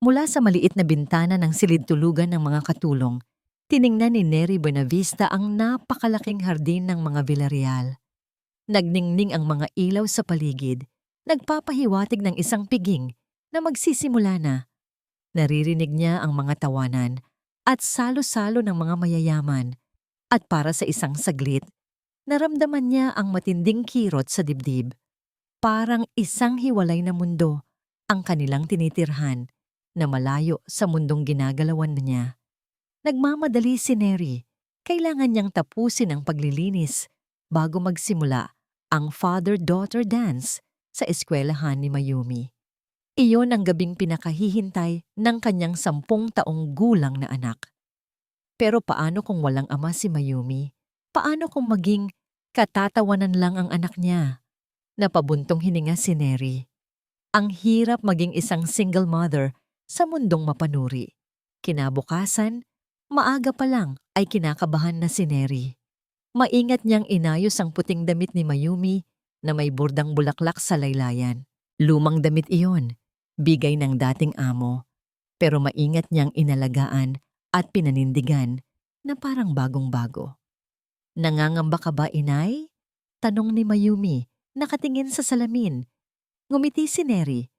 Mula sa maliit na bintana ng silid-tulugan ng mga katulong, tiningnan ni Nery Buenavista ang napakalaking hardin ng mga Villarreal. Nagningning ang mga ilaw sa paligid, nagpapahiwatig ng isang piging na magsisimula na. Naririnig niya ang mga tawanan at salo-salo ng mga mayayaman, at para sa isang saglit, naramdaman niya ang matinding kirot sa dibdib. Parang isang hiwalay na mundo ang kanilang tinitirhan na malayo sa mundong ginagalawan niya. Nagmamadali si Nery. Kailangan niyang tapusin ang paglilinis bago magsimula ang father-daughter dance sa eskwelahan ni Mayumi. Iyon ang gabing pinakahihintay ng kanyang 10 taong gulang na anak. Pero paano kung walang ama si Mayumi? Paano kung maging katatawanan lang ang anak niya? Napabuntong hininga si Nery. Ang hirap maging isang single mother sa mundong mapanuri. Kinabukasan, maaga pa lang ay kinakabahan na si Nery. Maingat niyang inayos ang puting damit ni Mayumi na may burdang bulaklak sa laylayan. Lumang damit iyon, bigay ng dating amo, pero maingat niyang inalagaan at pinanindigan na parang bagong-bago. Nangangamba ka ba, inay? Tanong ni Mayumi, nakatingin sa salamin. Ngumiti si Nery.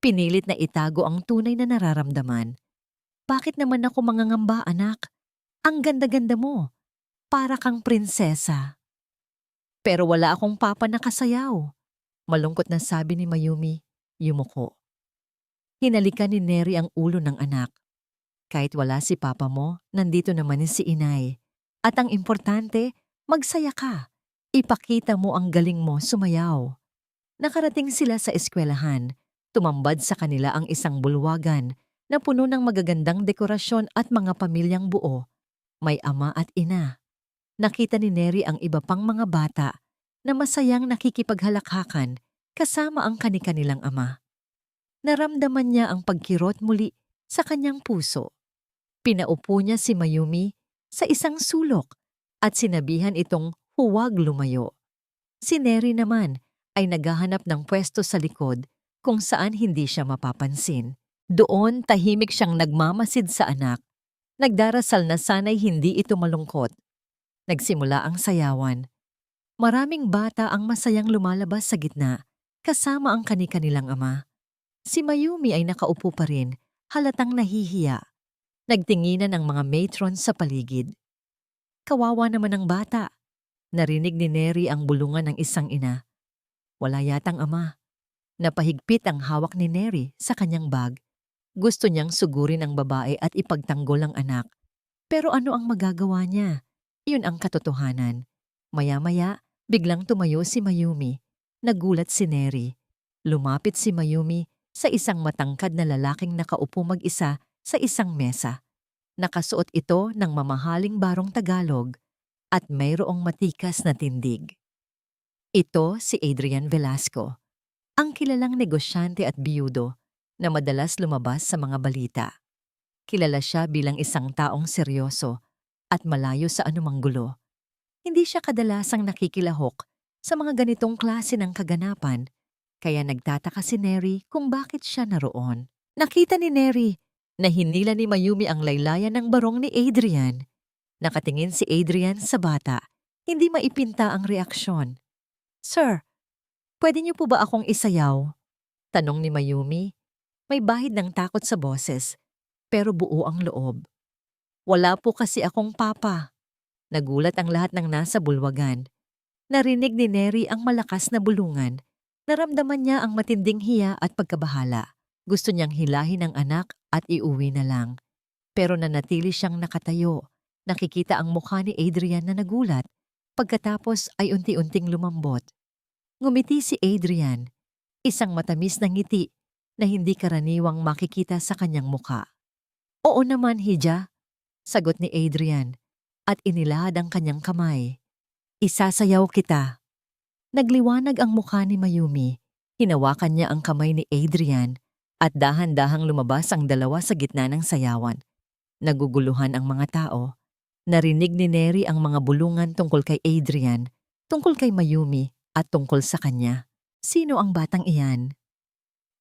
Pinilit na itago ang tunay na nararamdaman. Bakit naman ako mangangamba, anak? Ang ganda-ganda mo. Para kang prinsesa. Pero wala akong papa na kasayaw. Malungkot na sabi ni Mayumi, yumuko. Hinalikan ni Nery ang ulo ng anak. Kahit wala si papa mo, nandito naman si inay. At ang importante, magsaya ka. Ipakita mo ang galing mo sumayaw. Nakarating sila sa eskwelahan. Tumambad sa kanila ang isang bulwagan na puno ng magagandang dekorasyon at mga pamilyang buo. May ama at ina. Nakita ni Nery ang iba pang mga bata na masayang nakikipaghalakhakan kasama ang kani-kanilang ama. Naramdaman niya ang pagkirot muli sa kanyang puso. Pinaupo niya si Mayumi sa isang sulok at sinabihan itong huwag lumayo. Si Nery naman ay naghahanap ng pwesto sa likod kung saan hindi siya mapapansin. Doon tahimik siyang nagmamasid sa anak. Nagdarasal na sana'y hindi ito malungkot. Nagsimula ang sayawan. Maraming bata ang masayang lumalabas sa gitna, kasama ang kani-kanilang ama. Si Mayumi ay nakaupo pa rin, halatang nahihiya. Nagtinginan ang mga matron sa paligid. Kawawa naman ang bata. Narinig ni Nery ang bulungan ng isang ina. Wala yatang ama. Napahigpit ang hawak ni Nery sa kanyang bag. Gusto niyang sugurin ang babae at ipagtanggol ang anak. Pero ano ang magagawa niya? Iyon ang katotohanan. Maya-maya, biglang tumayo si Mayumi. Nagulat si Nery. Lumapit si Mayumi sa isang matangkad na lalaking nakaupo mag-isa sa isang mesa. Nakasuot ito ng mamahaling barong Tagalog at mayroong matikas na tindig. Ito si Adrian Velasco, ang kilalang negosyante at biyudo na madalas lumabas sa mga balita. Kilala siya bilang isang taong seryoso at malayo sa anumang gulo. Hindi siya kadalasang nakikilahok sa mga ganitong klase ng kaganapan, kaya nagtataka si Nery kung bakit siya naroon. Nakita ni Nery na hinila ni Mayumi ang laylayan ng barong ni Adrian. Nakatingin si Adrian sa bata, hindi maipinta ang reaksyon. Sir, pwede niyo po ba akong isayaw? Tanong ni Mayumi. May bahid ng takot sa boses, pero buo ang loob. Wala po kasi akong papa. Nagulat ang lahat ng nasa bulwagan. Narinig ni Nery ang malakas na bulungan. Naramdaman niya ang matinding hiya at pagkabahala. Gusto niyang hilahin ang anak at iuwi na lang. Pero nanatili siyang nakatayo. Nakikita ang mukha ni Adrian na nagulat. Pagkatapos ay unti-unting lumambot. Ngumiti si Adrian. Isang matamis na ngiti na hindi karaniwang makikita sa kanyang mukha. Oo naman, Hija, sagot ni Adrian at inilahad ang kanyang kamay. Isasayaw kita. Nagliwanag ang mukha ni Mayumi. Hinawakan niya ang kamay ni Adrian at dahan-dahang lumabas ang dalawa sa gitna ng sayawan. Naguguluhan ang mga tao. Narinig ni Nery ang mga bulungan tungkol kay Adrian, tungkol kay Mayumi at tungkol sa kanya. Sino ang batang iyan?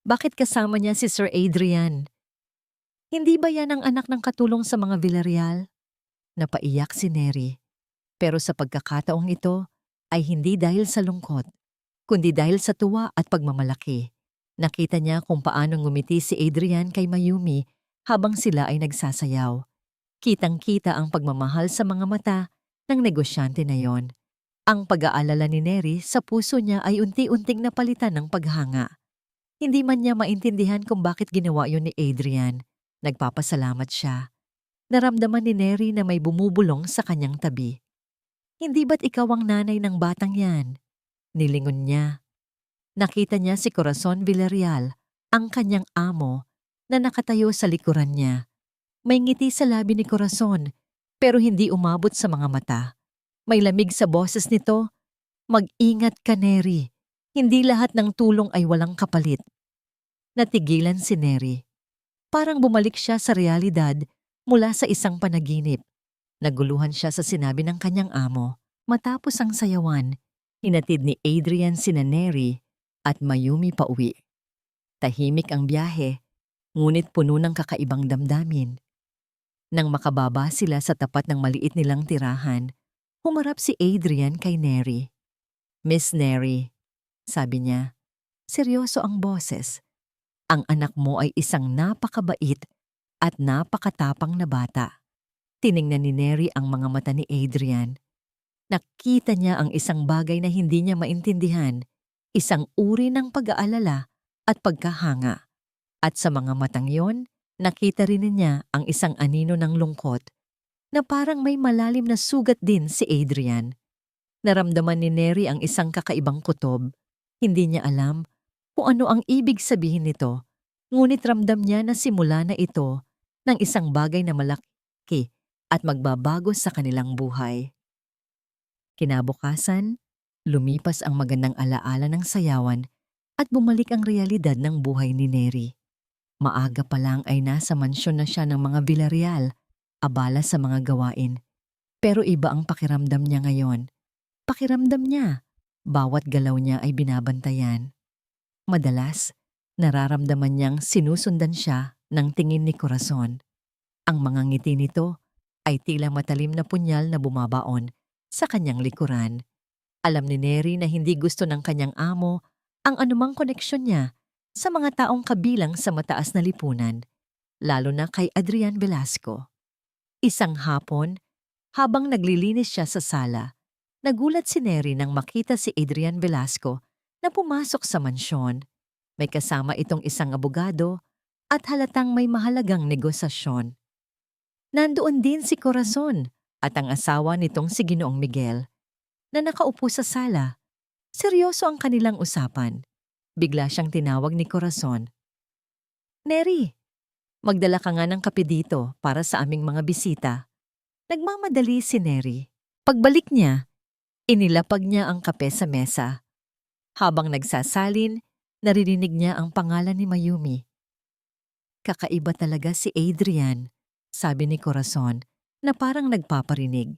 Bakit kasama niya si Sir Adrian? Hindi ba yan ang anak ng katulong sa mga Villarreal? Napaiyak si Neri. Pero sa pagkakataong ito ay hindi dahil sa lungkot, kundi dahil sa tuwa at pagmamalaki. Nakita niya kung paano ngumiti si Adrian kay Mayumi habang sila ay nagsasayaw. Kitang-kita ang pagmamahal sa mga mata ng negosyante na yon. Ang pag-aalala ni Neri sa puso niya ay unti-unting napalitan ng paghanga. Hindi man niya maintindihan kung bakit ginawa yon ni Adrian. Nagpapasalamat siya. Naramdaman ni Neri na may bumubulong sa kanyang tabi. Hindi ba't ikaw ang nanay ng batang yan? Nilingon niya. Nakita niya si Corazon Villarreal, ang kanyang amo, na nakatayo sa likuran niya. May ngiti sa labi ni Corazon, pero hindi umabot sa mga mata. May lamig sa boses nito. Mag-ingat ka, Neri. Hindi lahat ng tulong ay walang kapalit. Natigilan si Neri. Parang bumalik siya sa realidad mula sa isang panaginip. Naguluhan siya sa sinabi ng kanyang amo. Matapos ang sayawan, hinatid ni Adrian sina Neri at Mayumi pauwi. Tahimik ang biyahe, ngunit puno ng kakaibang damdamin. Nang makababa sila sa tapat ng maliit nilang tirahan, humarap si Adrian kay Neri. "Miss Neri," sabi niya, seryoso ang boses. "Ang anak mo ay isang napakabait at napakatapang na bata." Tiningnan ni Neri ang mga mata ni Adrian. Nakita niya ang isang bagay na hindi niya maintindihan, isang uri ng pag-aalala at pagkahanga. At sa mga matang yon, nakita rin niya ang isang anino ng lungkot na parang may malalim na sugat din si Adrian. Naramdaman ni Neri ang isang kakaibang kutob. Hindi niya alam kung ano ang ibig sabihin nito, ngunit ramdam niya na simula na ito ng isang bagay na malaki at magbabago sa kanilang buhay. Kinabukasan, lumipas ang magandang alaala ng sayawan at bumalik ang realidad ng buhay ni Neri. Maaga pa lang ay nasa mansyon na siya ng mga Villarreal, abala sa mga gawain. Pero iba ang pakiramdam niya ngayon. Pakiramdam niya, bawat galaw niya ay binabantayan. Madalas, nararamdaman niyang sinusundan siya ng tingin ni Corazon. Ang mga ngiti nito ay tila matalim na punyal na bumabaon sa kanyang likuran. Alam ni Neri na hindi gusto ng kanyang amo ang anumang koneksyon niya sa mga taong kabilang sa mataas na lipunan, lalo na kay Adrian Velasco. Isang hapon, habang naglilinis siya sa sala, nagulat si Neri nang makita si Adrian Velasco na pumasok sa mansyon. May kasama itong isang abogado at halatang may mahalagang negosasyon. Nandoon din si Corazon at ang asawa nitong si Ginoong Miguel na nakaupo sa sala. Seryoso ang kanilang usapan. Bigla siyang tinawag ni Corazon. "Neri, magdala ka nga ng kape dito para sa aming mga bisita." Nagmamadali si Neri. Pagbalik niya, inilapag niya ang kape sa mesa. Habang nagsasalin, naririnig niya ang pangalan ni Mayumi. "Kakaiba talaga si Adrian," sabi ni Corazon na parang nagpaparinig.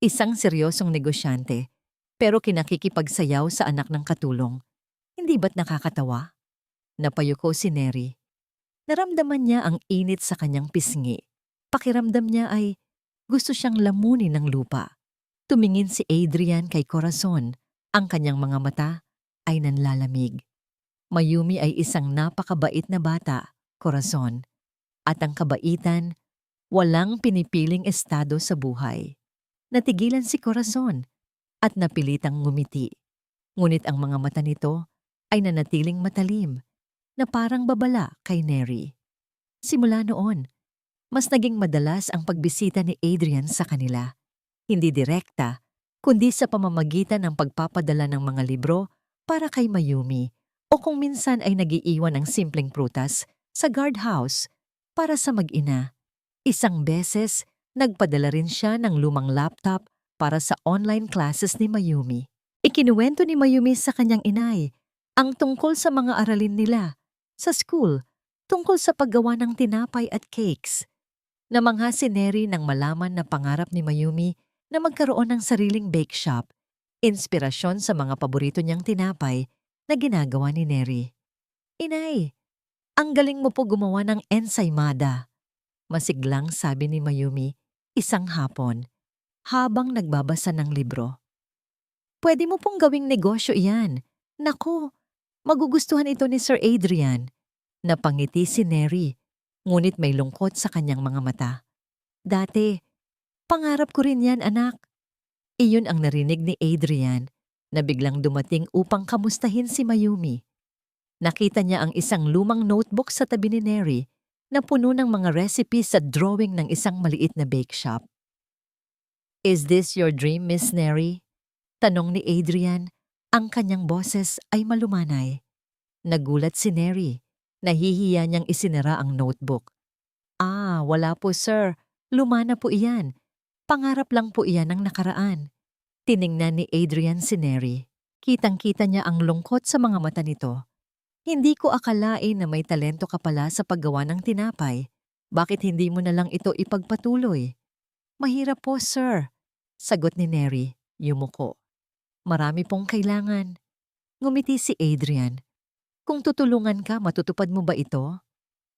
Isang seryosong negosyante, pero kinakikipagsayaw sa anak ng katulong. Hindi ba't nakakatawa? Napayuko si Neri. Naramdaman niya ang init sa kanyang pisngi. Pakiramdam niya ay gusto siyang lamunin ng lupa. Tumingin si Adrian kay Corazon. Ang kanyang mga mata ay nanlalamig. Mayumi ay isang napakabait na bata, Corazon. At ang kabaitan, walang pinipiling estado sa buhay. Natigilan si Corazon at napilitang ngumiti. Ngunit ang mga mata nito ay nanatiling matalim na parang babala kay Neri. Simula noon, mas naging madalas ang pagbisita ni Adrian sa kanila. Hindi direkta, kundi sa pamamagitan ng pagpapadala ng mga libro para kay Mayumi o kung minsan ay nagiiwan ng simpleng prutas sa guardhouse para sa mag-ina. Isang beses, nagpadala rin siya ng lumang laptop para sa online classes ni Mayumi. Ikinuwento ni Mayumi sa kanyang inay ang tungkol sa mga aralin nila sa school, tungkol sa paggawa ng tinapay at cakes. Namangha si Neri nang malaman na pangarap ni Mayumi na magkaroon ng sariling bake shop, inspirasyon sa mga paborito niyang tinapay na ginagawa ni Neri. "Inay, Ang galing mo po gumawa ng ensaymada. Masiglang sabi ni Mayumi isang hapon habang nagbabasa ng libro. Pwede mo pong gawing negosyo iyan. Naku, magugustuhan ito ni Sir Adrian. Napangiti si Neri, ngunit may lungkot sa kanyang mga mata. Dati, pangarap ko rin yan, anak. Iyon ang narinig ni Adrian na biglang dumating upang kamustahin si Mayumi. Nakita niya ang isang lumang notebook sa tabi ni Neri na puno ng mga recipes at drawing ng isang maliit na bake shop. "Is this your dream, Miss Neri?" Tanong ni Adrian. Ang kanyang boses ay malumanay. Nagulat si Neri. Nahihiya niyang isinara ang notebook. Wala po sir. Lumana po iyan. Pangarap lang po iyan ng nakaraan." Tiningnan ni Adrian si Neri. Kitang-kita niya ang lungkot sa mga mata nito. "Hindi ko akalain na may talento ka pala sa paggawa ng tinapay. Bakit hindi mo na lang ito ipagpatuloy?" "Mahirap po, sir," sagot ni Neri, yumuko. "Marami pong kailangan." Ngumiti si Adrian. "Kung tutulungan ka, matutupad mo ba ito?"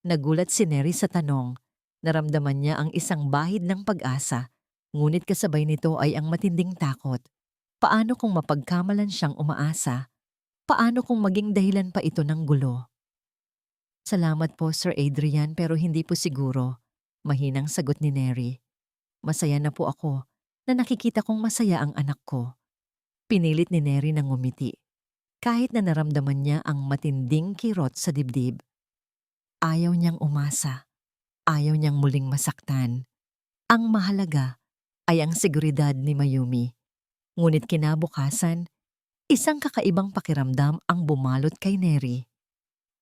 Nagulat si Neri sa tanong. Naramdaman niya ang isang bahid ng pag-asa, ngunit kasabay nito ay ang matinding takot. Paano kung mapagkamalan siyang umaasa? Paano kung maging dahilan pa ito ng gulo? "Salamat po, Sir Adrian, pero hindi po siguro," mahinang sagot ni Neri. "Masaya na po ako na nakikita kong masaya ang anak ko." Pinilit ni Neri na ngumiti, kahit na naramdaman niya ang matinding kirot sa dibdib. Ayaw niyang umasa. Ayaw niyang muling masaktan. Ang mahalaga ay ang seguridad ni Mayumi. Ngunit kinabukasan, isang kakaibang pakiramdam ang bumalot kay Neri.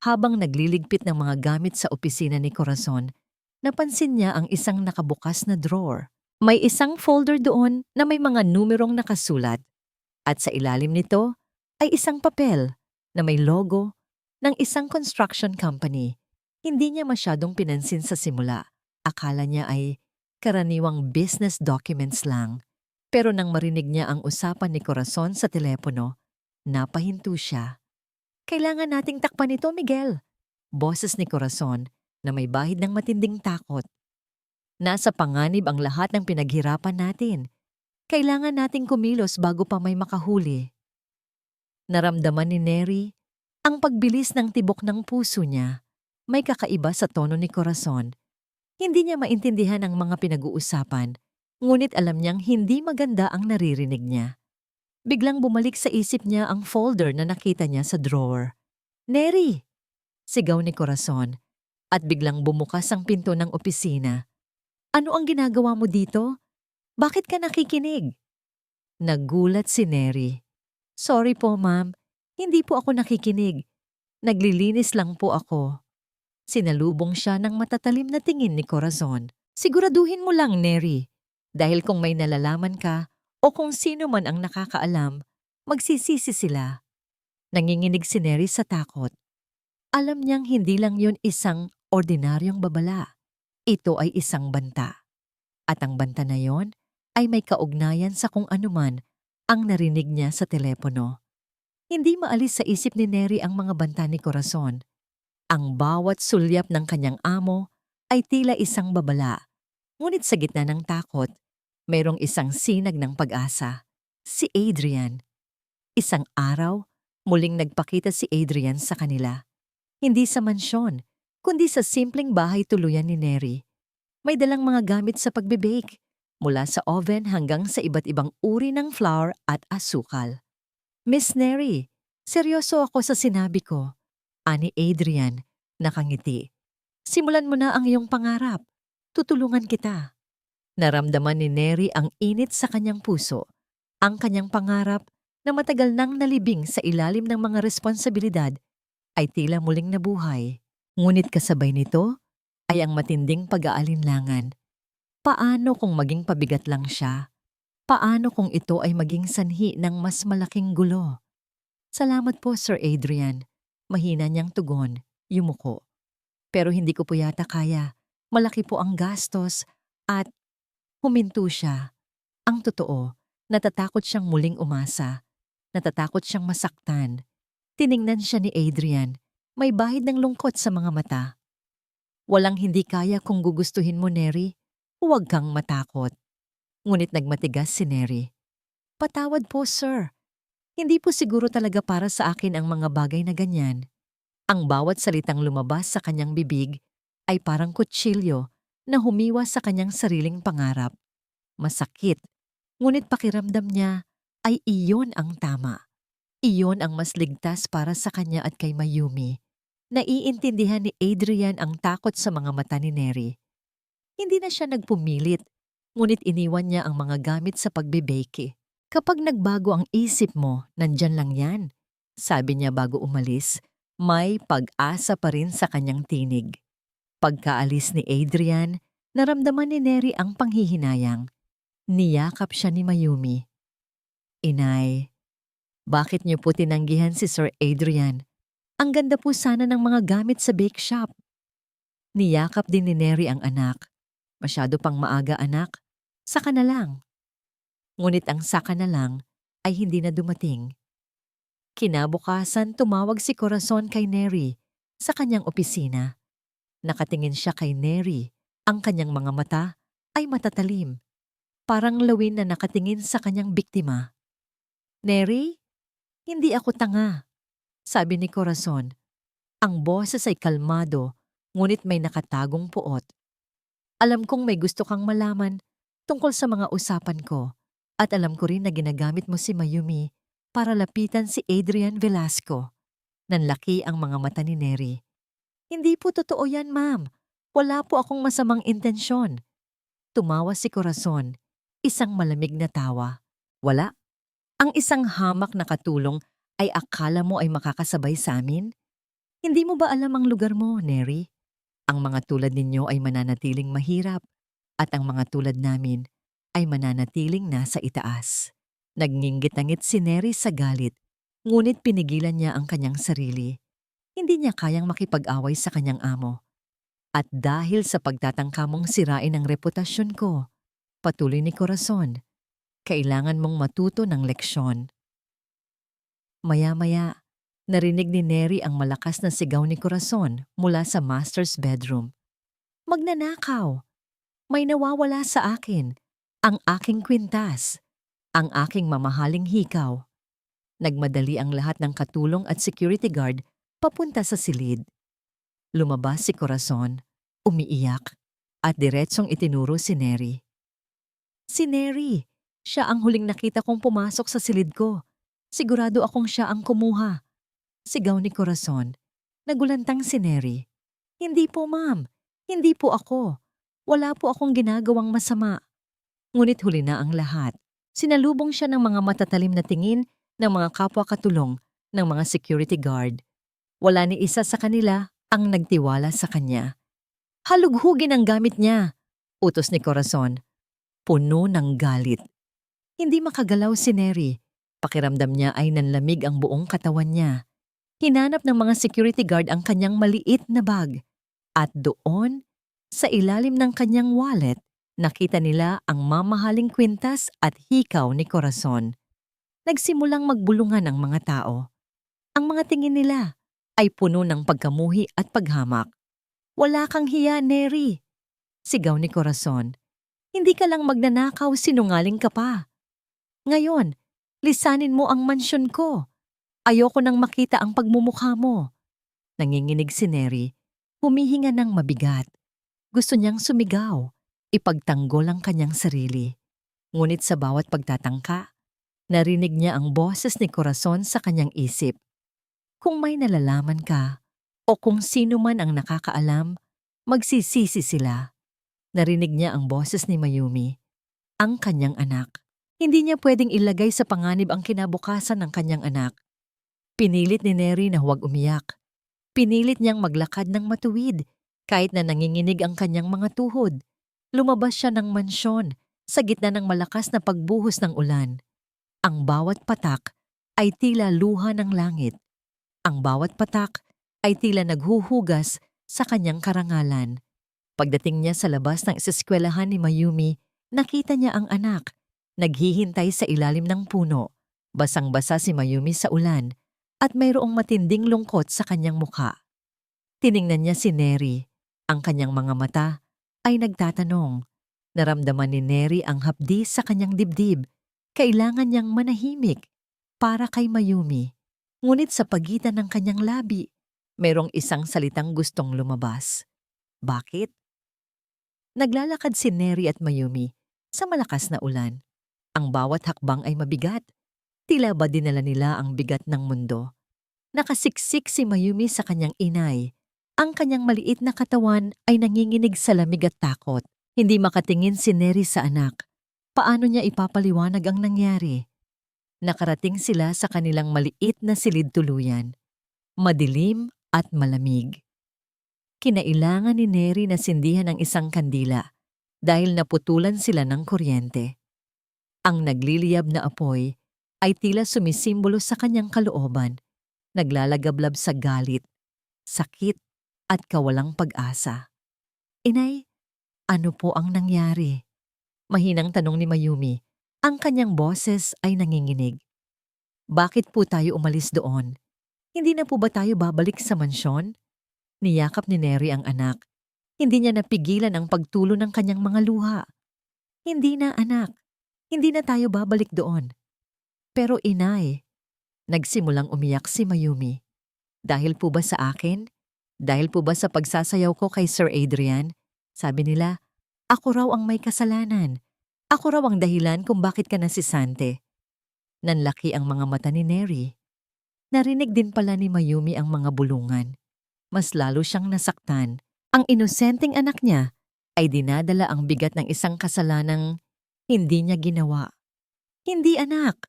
Habang nagliligpit ng mga gamit sa opisina ni Corazon, napansin niya ang isang nakabukas na drawer. May isang folder doon na may mga numerong nakasulat at sa ilalim nito ay isang papel na may logo ng isang construction company. Hindi niya masyadong pinansin sa simula. Akala niya ay karaniwang business documents lang. Pero nang marinig niya ang usapan ni Corazon sa telepono, napahinto siya. "Kailangan nating takpan ito, Miguel." Boses ni Corazon na may bahid ng matinding takot. "Nasa panganib ang lahat ng pinaghirapan natin. Kailangan nating kumilos bago pa may makahuli." Naramdaman ni Neri ang pagbilis ng tibok ng puso niya. May kakaiba sa tono ni Corazon. Hindi niya maintindihan ang mga pinag-uusapan, ngunit alam niyang hindi maganda ang naririnig niya. Biglang bumalik sa isip niya ang folder na nakita niya sa drawer. "Neri!" sigaw ni Corazon, at biglang bumukas ang pinto ng opisina. "Ano ang ginagawa mo dito? Bakit ka nakikinig?" Nagulat si Neri. "Sorry po, ma'am. Hindi po ako nakikinig. Naglilinis lang po ako." Sinalubong siya ng matatalim na tingin ni Corazon. "Siguraduhin mo lang, Neri. Dahil kung may nalalaman ka o kung sino man ang nakakaalam, magsisisi sila." Nanginginig si Neri sa takot. Alam niyang hindi lang yun isang ordinaryong babala. Ito ay isang banta. At ang banta na yon ay may kaugnayan sa kung anuman ang narinig niya sa telepono. Hindi maalis sa isip ni Neri ang mga banta ni Corazon. Ang bawat sulyap ng kanyang amo ay tila isang babala. Ngunit sa gitna ng takot, mayroong isang sinag ng pag-asa. Si Adrian. Isang araw, muling nagpakita si Adrian sa kanila. Hindi sa mansyon, kundi sa simpleng bahay tuluyan ni Neri. May dalang mga gamit sa pagbe-bake, mula sa oven hanggang sa iba't ibang uri ng flour at asukal. "Miss Neri, seryoso ako sa sinabi ko," ani Adrian, nakangiti. "Simulan mo na ang iyong pangarap. Tutulungan kita." Naramdaman ni Neri ang init sa kanyang puso. Ang kanyang pangarap na matagal nang nalibing sa ilalim ng mga responsibilidad ay tila muling nabuhay. Ngunit kasabay nito ay ang matinding pag-aalinlangan. Paano kung maging pabigat lang siya? Paano kung ito ay maging sanhi ng mas malaking gulo? "Salamat po, Sir Adrian." Mahina niyang tugon, yumuko. "Pero hindi ko po yata kaya. Malaki po ang gastos at..." Huminto siya. Ang totoo, natatakot siyang muling umasa. Natatakot siyang masaktan. Tiningnan siya ni Adrian. May bahid ng lungkot sa mga mata. Walang hindi kaya kung gugustuhin mo, Neri. Huwag kang matakot. Ngunit nagmatigas si Neri. Patawad po, sir. Hindi po siguro talaga para sa akin ang mga bagay na ganyan. Ang bawat salitang lumabas sa kanyang bibig ay parang kutsilyo na humiwa sa kanyang sariling pangarap. Masakit, ngunit pakiramdam niya ay iyon ang tama. Iyon ang mas ligtas para sa kanya at kay Mayumi. Naiintindihan ni Adrian ang takot sa mga mata ni Neri. Hindi na siya nagpumilit, ngunit iniwan niya ang mga gamit sa pagbebake. Kapag nagbago ang isip mo, nandyan lang yan. Sabi niya bago umalis, may pag-asa pa rin sa kanyang tinig. Pagkaalis ni Adrian, naramdaman ni Neri ang panghihinayang. Niyakap siya ni Mayumi. Inay, bakit niyo po tinanggihan si Sir Adrian? Ang ganda po sana ng mga gamit sa bake shop. Niyakap din ni Neri ang anak. Masyado pang maaga, anak. Saka na lang. Ngunit ang saka na lang ay hindi na dumating. Kinabukasan tumawag si Corazon kay Neri sa kanyang opisina. Nakatingin siya kay Neri. Ang kanyang mga mata ay matatalim. Parang lawin na nakatingin sa kanyang biktima. Neri, hindi ako tanga, sabi ni Corazon. Ang boses ay kalmado, ngunit may nakatagong puot. Alam kong may gusto kang malaman tungkol sa mga usapan ko. At alam ko rin na ginagamit mo si Mayumi para lapitan si Adrian Velasco. Nanlaki ang mga mata ni Neri. Hindi po totoo yan, ma'am. Wala po akong masamang intensyon. Tumawa si Corazon, isang malamig na tawa. Wala? Ang isang hamak na katulong ay akala mo ay makakasabay sa amin? Hindi mo ba alam ang lugar mo, Neri? Ang mga tulad ninyo ay mananatiling mahirap at ang mga tulad namin ay mananatiling nasa itaas. Nagnginggit-angit si Neri sa galit, ngunit pinigilan niya ang kanyang sarili. Hindi niya kayang makipag-away sa kanyang amo. At dahil sa pagtatangka mong sirain ang reputasyon ko, patuloy ni Corazon, kailangan mong matuto ng leksyon. Maya-maya, narinig ni Neri ang malakas na sigaw ni Corazon mula sa master's bedroom. Magnanakaw! May nawawala sa akin. Ang aking kwintas, ang aking mamahaling hikaw. Nagmadali ang lahat ng katulong at security guard papunta sa silid. Lumabas si Corazon, umiiyak, at diretsong itinuro si Neri. Si Neri, siya ang huling nakita kong pumasok sa silid ko. Sigurado akong siya ang kumuha. Sigaw ni Corazon. Nagulantang si Neri. Hindi po, ma'am. Hindi po ako. Wala po akong ginagawang masama. Ngunit huli na ang lahat. Sinalubong siya ng mga matatalim na tingin ng mga kapwa katulong ng mga security guard. Wala ni isa sa kanila ang nagtiwala sa kanya. Halughugin ang gamit niya, utos ni Corazon. Puno ng galit. Hindi makagalaw si Neri. Pakiramdam niya ay nanlamig ang buong katawan niya. Hinanap ng mga security guard ang kanyang maliit na bag. At doon, sa ilalim ng kanyang wallet, nakita nila ang mamahaling kwintas at hikaw ni Corazon. Nagsimulang magbulungan ang mga tao. Ang mga tingin nila ay puno ng pagkamuhi at paghamak. Wala kang hiya, Neri, sigaw ni Corazon. Hindi ka lang magnanakaw, sinungaling ka pa. Ngayon, lisanin mo ang mansyon ko. Ayoko nang makita ang pagmumukha mo. Nanginginig si Neri, humihinga ng mabigat. Gusto niyang sumigaw. Ipagtanggol ang kanyang sarili. Ngunit sa bawat pagtatangka, narinig niya ang boses ni Corazon sa kanyang isip. Kung may nalalaman ka, o kung sino man ang nakakaalam, magsisisi sila. Narinig niya ang boses ni Mayumi, ang kanyang anak. Hindi niya pwedeng ilagay sa panganib ang kinabukasan ng kanyang anak. Pinilit ni Neri na huwag umiyak. Pinilit niyang maglakad ng matuwid, kahit na nanginginig ang kanyang mga tuhod. Lumabas siya ng mansyon sa gitna ng malakas na pagbuhos ng ulan. Ang bawat patak ay tila luha ng langit. Ang bawat patak ay tila naghuhugas sa kanyang karangalan. Pagdating niya sa labas ng eskwelahan ni Mayumi, nakita niya ang anak. Naghihintay sa ilalim ng puno. Basang-basa si Mayumi sa ulan at mayroong matinding lungkot sa kanyang mukha. Tiningnan niya si Neri. Ang kanyang mga mata ay nagtatanong. Naramdaman ni Neri ang hapdi sa kanyang dibdib. Kailangan niyang manahimik para kay Mayumi. Ngunit sa pagitan ng kanyang labi, mayroong isang salitang gustong lumabas. Bakit? Naglalakad si Neri at Mayumi sa malakas na ulan. Ang bawat hakbang ay mabigat. Tila ba dinala nila ang bigat ng mundo? Nakasiksik si Mayumi sa kanyang inay. Ang kanyang maliit na katawan ay nanginginig sa lamig at takot. Hindi makatingin si Neri sa anak. Paano niya ipapaliwanag ang nangyari? Nakarating sila sa kanilang maliit na silid tuluyan. Madilim at malamig. Kinailangan ni Neri na sindihan ang isang kandila dahil naputulan sila ng kuryente. Ang nagliliyab na apoy ay tila sumisimbolo sa kanyang kalooban, naglalagablab sa galit, sakit at kawalang pag-asa. Inay, ano po ang nangyari? Mahinang tanong ni Mayumi. Ang kanyang boses ay nanginginig. Bakit po tayo umalis doon? Hindi na po ba tayo babalik sa mansyon? Niyakap ni Neri ang anak. Hindi niya napigilan ang pagtulo ng kanyang mga luha. Hindi na, anak. Hindi na tayo babalik doon. Pero inay, nagsimulang umiyak si Mayumi. Dahil po ba sa akin? Dahil po ba sa pagsasayaw ko kay Sir Adrian? Sabi nila, ako raw ang may kasalanan. Ako raw ang dahilan kung bakit ka nasisante. Nanlaki ang mga mata ni Neri. Narinig din pala ni Mayumi ang mga bulungan. Mas lalo siyang nasaktan. Ang inosenteng anak niya ay dinadala ang bigat ng isang kasalanang hindi niya ginawa. Hindi, anak.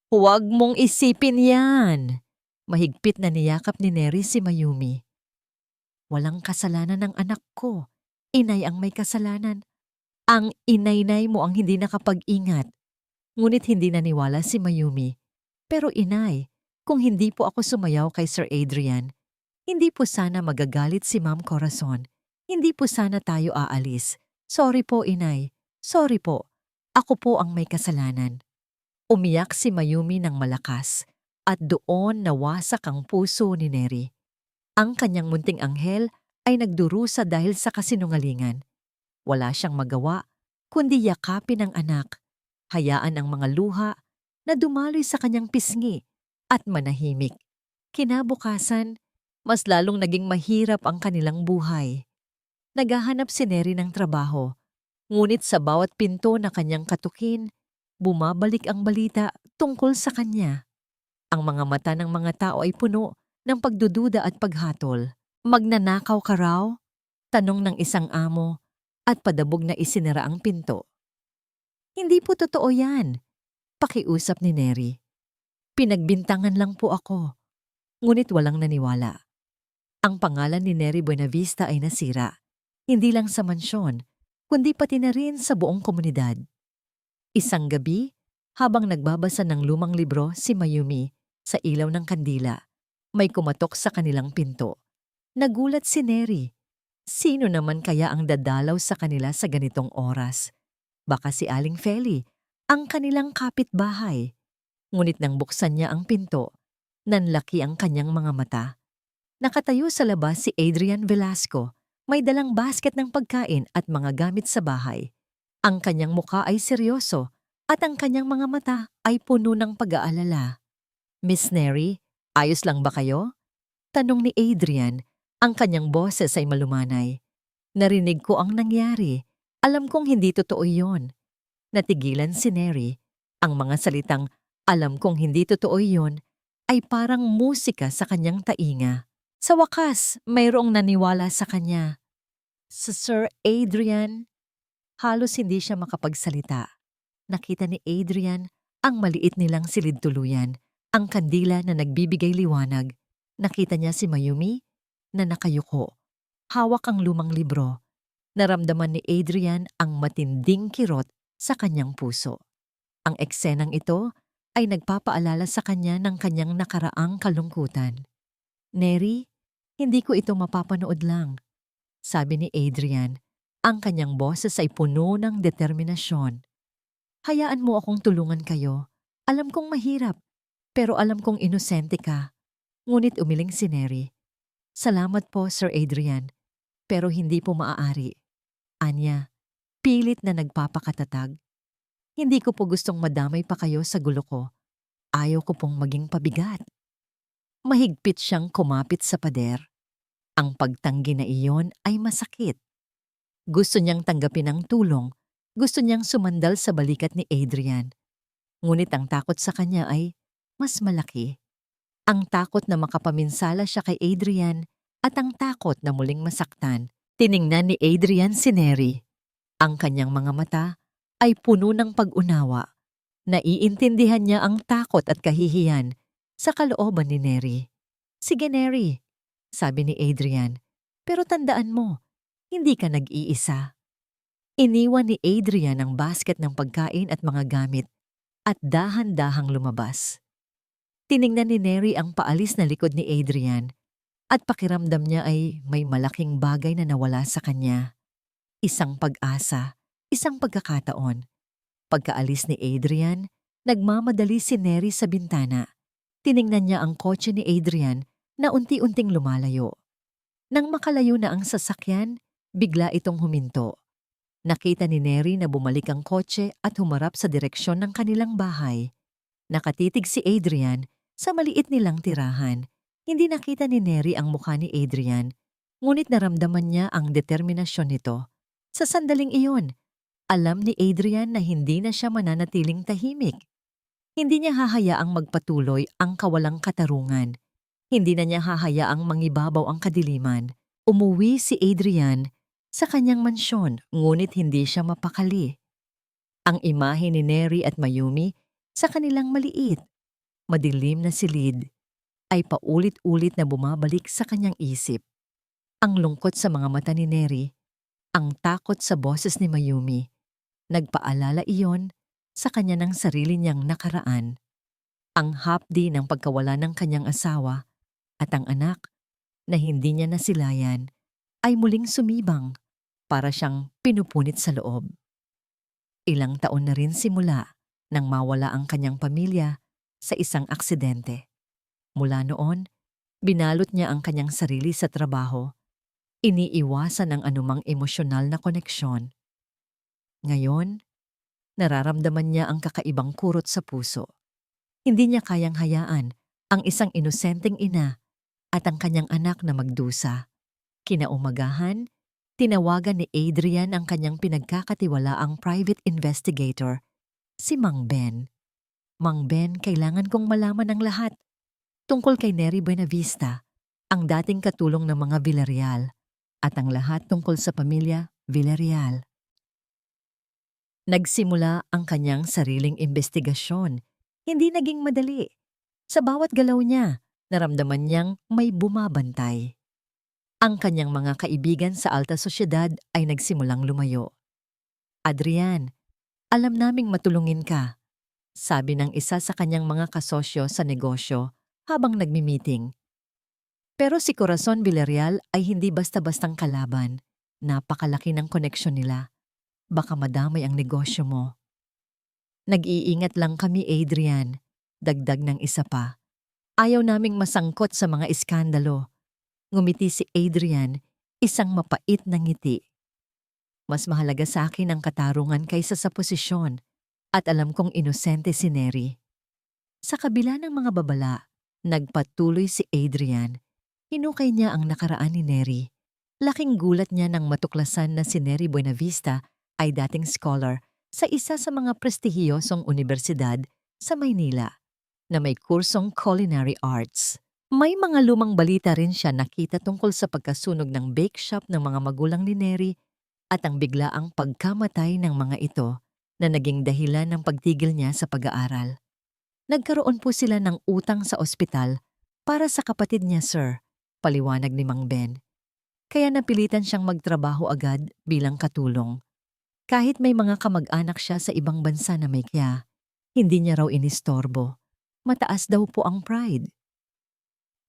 Huwag mong isipin yan. Mahigpit na niyakap ni Neri si Mayumi. Walang kasalanan ng anak ko. Inay ang may kasalanan. Ang inay-nay mo ang hindi nakapag-ingat. Ngunit hindi naniwala si Mayumi. Pero inay, kung hindi po ako sumayaw kay Sir Adrian, hindi po sana magagalit si Ma'am Corazon. Hindi po sana tayo aalis. Sorry po, inay. Sorry po. Ako po ang may kasalanan. Umiyak si Mayumi ng malakas at doon nawasak ang puso ni Neri. Ang kanyang munting anghel ay nagdurusa dahil sa kasinungalingan. Wala siyang magawa kundi yakapin ang anak, hayaan ang mga luha na dumaloy sa kanyang pisngi at manahimik. Kinabukasan, mas lalong naging mahirap ang kanilang buhay. Naghahanap si Neri ng trabaho, ngunit sa bawat pinto na kanyang katukin, bumabalik ang balita tungkol sa kanya. Ang mga mata ng mga tao ay puno ng pagdududa at paghatol. Magnanakaw ka raw? Tanong ng isang amo at padabog na isinara ang pinto. Hindi po totoo yan, pakiusap ni Neri. Pinagbintangan lang po ako, ngunit walang naniwala. Ang pangalan ni Neri Buenavista ay nasira, hindi lang sa mansyon, kundi pati na rin sa buong komunidad. Isang gabi, habang nagbabasa ng lumang libro si Mayumi sa ilaw ng kandila, may kumatok sa kanilang pinto. Nagulat si Neri. Sino naman kaya ang dadalaw sa kanila sa ganitong oras? Baka si Aling Feli, ang kanilang kapitbahay. Ngunit nang buksan niya ang pinto, nanlaki ang kanyang mga mata. Nakatayo sa labas si Adrian Velasco, may dalang basket ng pagkain at mga gamit sa bahay. Ang kanyang muka ay seryoso at ang kanyang mga mata ay puno ng pag-aalala. Miss Neri, ayos lang ba kayo? Tanong ni Adrian, ang kanyang boses ay malumanay. Narinig ko ang nangyari. Alam kong hindi totoo yon. Natigilan si Neri. Ang mga salitang, alam kong hindi totoo yon, ay parang musika sa kanyang tainga. Sa wakas, mayroong naniwala sa kanya. Sa Sir Adrian, halos hindi siya makapagsalita. Nakita ni Adrian ang maliit nilang silid tuluyan, ang kandila na nagbibigay liwanag. Nakita niya si Mayumi na nakayuko. Hawak ang lumang libro. Naramdaman ni Adrian ang matinding kirot sa kanyang puso. Ang eksenang ito ay nagpapaalala sa kanya ng kanyang nakaraang kalungkutan. Neri, hindi ko ito mapapanood lang. Sabi ni Adrian, ang kanyang boses ay puno ng determinasyon. Hayaan mo akong tulungan kayo. Alam kong mahirap, pero alam kong inosente ka. Ngunit umiling si Neri. Salamat po, Sir Adrian, pero hindi po maaari. Anya, pilit na nagpapakatatag. Hindi ko po gustong madamay pa kayo sa gulo ko. Ayaw ko pong maging pabigat. Mahigpit siyang kumapit sa pader. Ang pagtanggi na iyon ay masakit. Gusto niyang tanggapin ang tulong. Gusto niyang sumandal sa balikat ni Adrian. Ngunit ang takot sa kanya ay mas malaki. Ang takot na makapaminsala siya kay Adrian at ang takot na muling masaktan. Tiningnan ni Adrian si Neri. Ang kanyang mga mata ay puno ng pag-unawa. Naiintindihan niya ang takot at kahihiyan sa kalooban ni Neri. Sige Neri, sabi ni Adrian, pero tandaan mo, hindi ka nag-iisa. Iniwan ni Adrian ang basket ng pagkain at mga gamit at dahan-dahang lumabas. Tiningnan ni Neri ang paalis na likod ni Adrian at pakiramdam niya ay may malaking bagay na nawala sa kanya. Isang pag-asa, isang pagkakataon. Pagkaalis ni Adrian, nagmamadali si Neri sa bintana. Tiningnan niya ang kotse ni Adrian na unti-unting lumalayo. Nang makalayo na ang sasakyan, bigla itong huminto. Nakita ni Neri na bumalik ang kotse at humarap sa direksyon ng kanilang bahay. Nakatitig si Adrian sa maliit nilang tirahan. Hindi nakita ni Neri ang mukha ni Adrian, ngunit naramdaman niya ang determinasyon nito. Sa sandaling iyon, alam ni Adrian na hindi na siya mananatiling tahimik. Hindi niya hahayaang magpatuloy ang kawalang katarungan. Hindi na niya hahayaang mangibabaw ang kadiliman. Umuwi si Adrian sa kanyang mansyon, ngunit hindi siya mapakali. Ang imahe ni Neri at Mayumi sa kanilang maliit, madilim na silid, ay paulit-ulit na bumabalik sa kanyang isip. Ang lungkot sa mga mata ni Neri, ang takot sa boses ni Mayumi, nagpaalala iyon sa kanya ng sarili niyang nakaraan. Ang hapdi ng pagkawala ng kanyang asawa at ang anak na hindi niya nasilayan ay muling sumibang para siyang pinupunit sa loob. Ilang taon na rin simula nang mawala ang kanyang pamilya sa isang aksidente. Mula noon, binalot niya ang kanyang sarili sa trabaho. Iniiwasan ang anumang emosyonal na koneksyon. Ngayon, nararamdaman niya ang kakaibang kurot sa puso. Hindi niya kayang hayaan ang isang inosenteng ina at ang kanyang anak na magdusa. Kinaumagahan, tinawagan ni Adrian ang kanyang pinagkakatiwalaang private investigator, si Mang Ben. Mang Ben, kailangan kong malaman ang lahat tungkol kay Neri Buenavista, ang dating katulong ng mga Villarreal, at ang lahat tungkol sa pamilya Villarreal. Nagsimula ang kanyang sariling investigasyon. Hindi naging madali. Sa bawat galaw niya, naramdaman niyang may bumabantay. Ang kanyang mga kaibigan sa alta sosyedad ay nagsimulang lumayo. Adrian, alam naming matulungin ka, sabi ng isa sa kanyang mga kasosyo sa negosyo habang nagmi-meeting. Pero si Corazon Villarreal ay hindi basta-bastang kalaban. Napakalaki ng koneksyon nila. Baka madamay ang negosyo mo. Nag-iingat lang kami, Adrian. Dagdag ng isa pa. Ayaw naming masangkot sa mga iskandalo. Ngumiti si Adrian, isang mapait na ngiti. Mas mahalaga sa akin ang katarungan kaysa sa posisyon at alam kong inosente si Neri. Sa kabila ng mga babala, nagpatuloy si Adrian. Hinukay niya ang nakaraan ni Neri. Laking gulat niya nang matuklasan na si Neri Buenavista ay dating scholar sa isa sa mga prestihiyosong unibersidad sa Maynila na may kursong culinary arts. May mga lumang balita rin siya nakita tungkol sa pagkasunog ng bake shop ng mga magulang ni Neri at ang biglaang pagkamatay ng mga ito na naging dahilan ng pagtigil niya sa pag-aaral. Nagkaroon po sila ng utang sa ospital para sa kapatid niya, sir, paliwanag ni Mang Ben. Kaya napilitan siyang magtrabaho agad bilang katulong. Kahit may mga kamag-anak siya sa ibang bansa na may kaya, hindi niya raw inistorbo. Mataas daw po ang pride.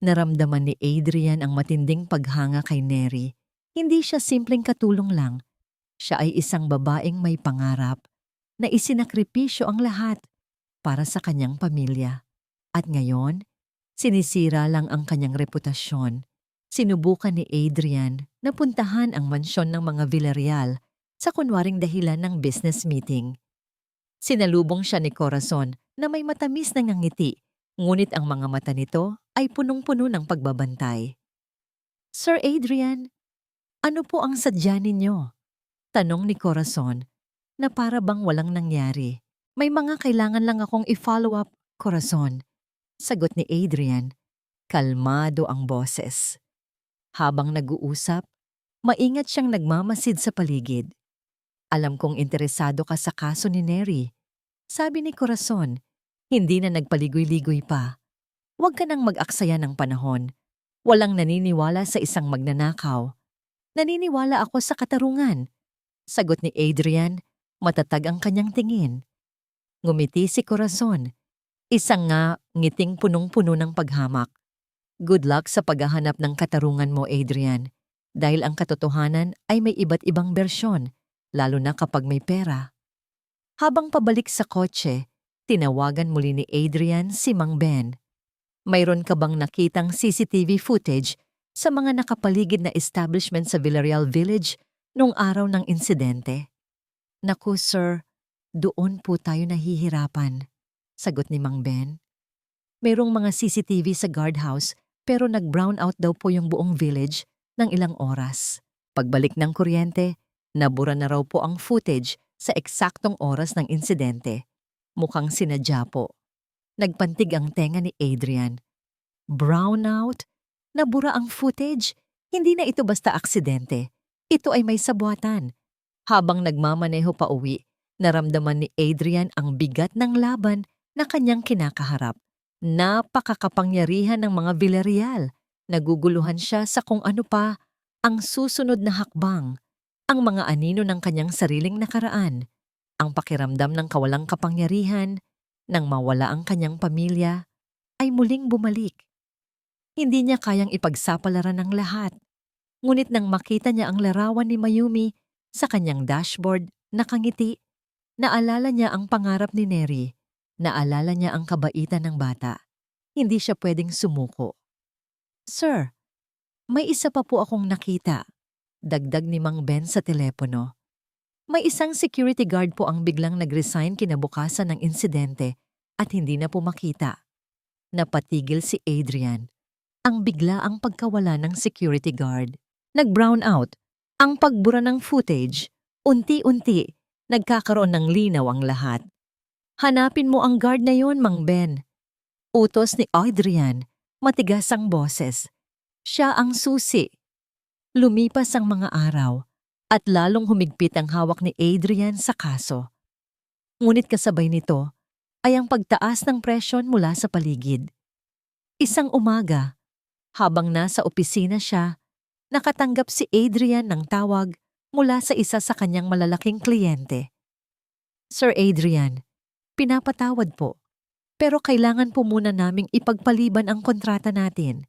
Naramdaman ni Adrian ang matinding paghanga kay Neri. Hindi siya simpleng katulong lang. Siya ay isang babaeng may pangarap na isinakripisyo ang lahat para sa kanyang pamilya. At ngayon, sinisira lang ang kanyang reputasyon. Sinubukan ni Adrian na puntahan ang mansyon ng mga Villarreal sa kunwaring dahilan ng business meeting. Sinalubong siya ni Corazon na may matamis na ngiti, ngunit ang mga mata nito ay punong-puno ng pagbabantay. "Sir Adrian, ano po ang sadya ninyo?" Tanong ni Corazon na para bang walang nangyari. "May mga kailangan lang akong i-follow up, Corazon," sagot ni Adrian. Kalmado ang boses. Habang nag-uusap, maingat siyang nagmamasid sa paligid. "Alam kong interesado ka sa kaso ni Neri," sabi ni Corazon. Hindi na nagpaligoy-ligoy pa. "Huwag ka nang mag-aksaya ng panahon. Walang naniniwala sa isang magnanakaw. Naniniwala ako sa katarungan," sagot ni Adrian. Matatag ang kanyang tingin. Ngumiti si Corazon. Isang nga ngiting punong-puno ng paghamak. "Good luck sa paghahanap ng katarungan mo, Adrian. Dahil ang katotohanan ay may iba't ibang bersyon, lalo na kapag may pera." Habang pabalik sa kotse, tinawagan muli ni Adrian si Mang Ben. "Mayroon ka bang nakitang CCTV footage sa mga nakapaligid na establishment sa Villarreal Village nung araw ng insidente?" "Naku sir, doon po tayo nahihirapan," sagot ni Mang Ben. "Mayroong mga CCTV sa guardhouse pero nag-brown out daw po yung buong village ng ilang oras. Pagbalik ng kuryente, nabura na raw po ang footage sa eksaktong oras ng insidente. Mukhang sinadya po." Nagpantig ang tenga ni Adrian. "Brownout? Nabura ang footage? Hindi na ito basta aksidente. Ito ay may sabuatan." Habang nagmamaneho pa uwi, naramdaman ni Adrian ang bigat ng laban na kanyang kinakaharap. Napakakapangyarihan ng mga Villarreal. Naguguluhan siya sa kung ano pa ang susunod na hakbang. Ang mga anino ng kanyang sariling nakaraan. Ang pakiramdam ng kawalang kapangyarihan, nang mawala ang kanyang pamilya, ay muling bumalik. Hindi niya kayang ipagsapalaran ng lahat. Ngunit nang makita niya ang larawan ni Mayumi sa kanyang dashboard, nakangiti. Naalala niya ang pangarap ni Neri. Naalala niya ang kabaitan ng bata. Hindi siya pwedeng sumuko. "Sir, may isa pa po akong nakita," dagdag ni Mang Ben sa telepono. "May isang security guard po ang biglang nag-resign kinabukasan ng insidente at hindi na po makita." Napatigil si Adrian. Ang bigla ang pagkawala ng security guard. Nag-brown out. Ang pagbura ng footage. Unti-unti, nagkakaroon ng linaw ang lahat. "Hanapin mo ang guard na yon, Mang Ben." Utos ni Adrian. Matigas ang boses. Siya ang susi. Lumipas ang mga araw at lalong humigpit ang hawak ni Adrian sa kaso. Ngunit kasabay nito ay ang pagtaas ng presyon mula sa paligid. Isang umaga, habang nasa opisina siya, nakatanggap si Adrian ng tawag mula sa isa sa kanyang malalaking kliyente. "Sir Adrian, pinapatawad po, pero kailangan po muna naming ipagpaliban ang kontrata natin.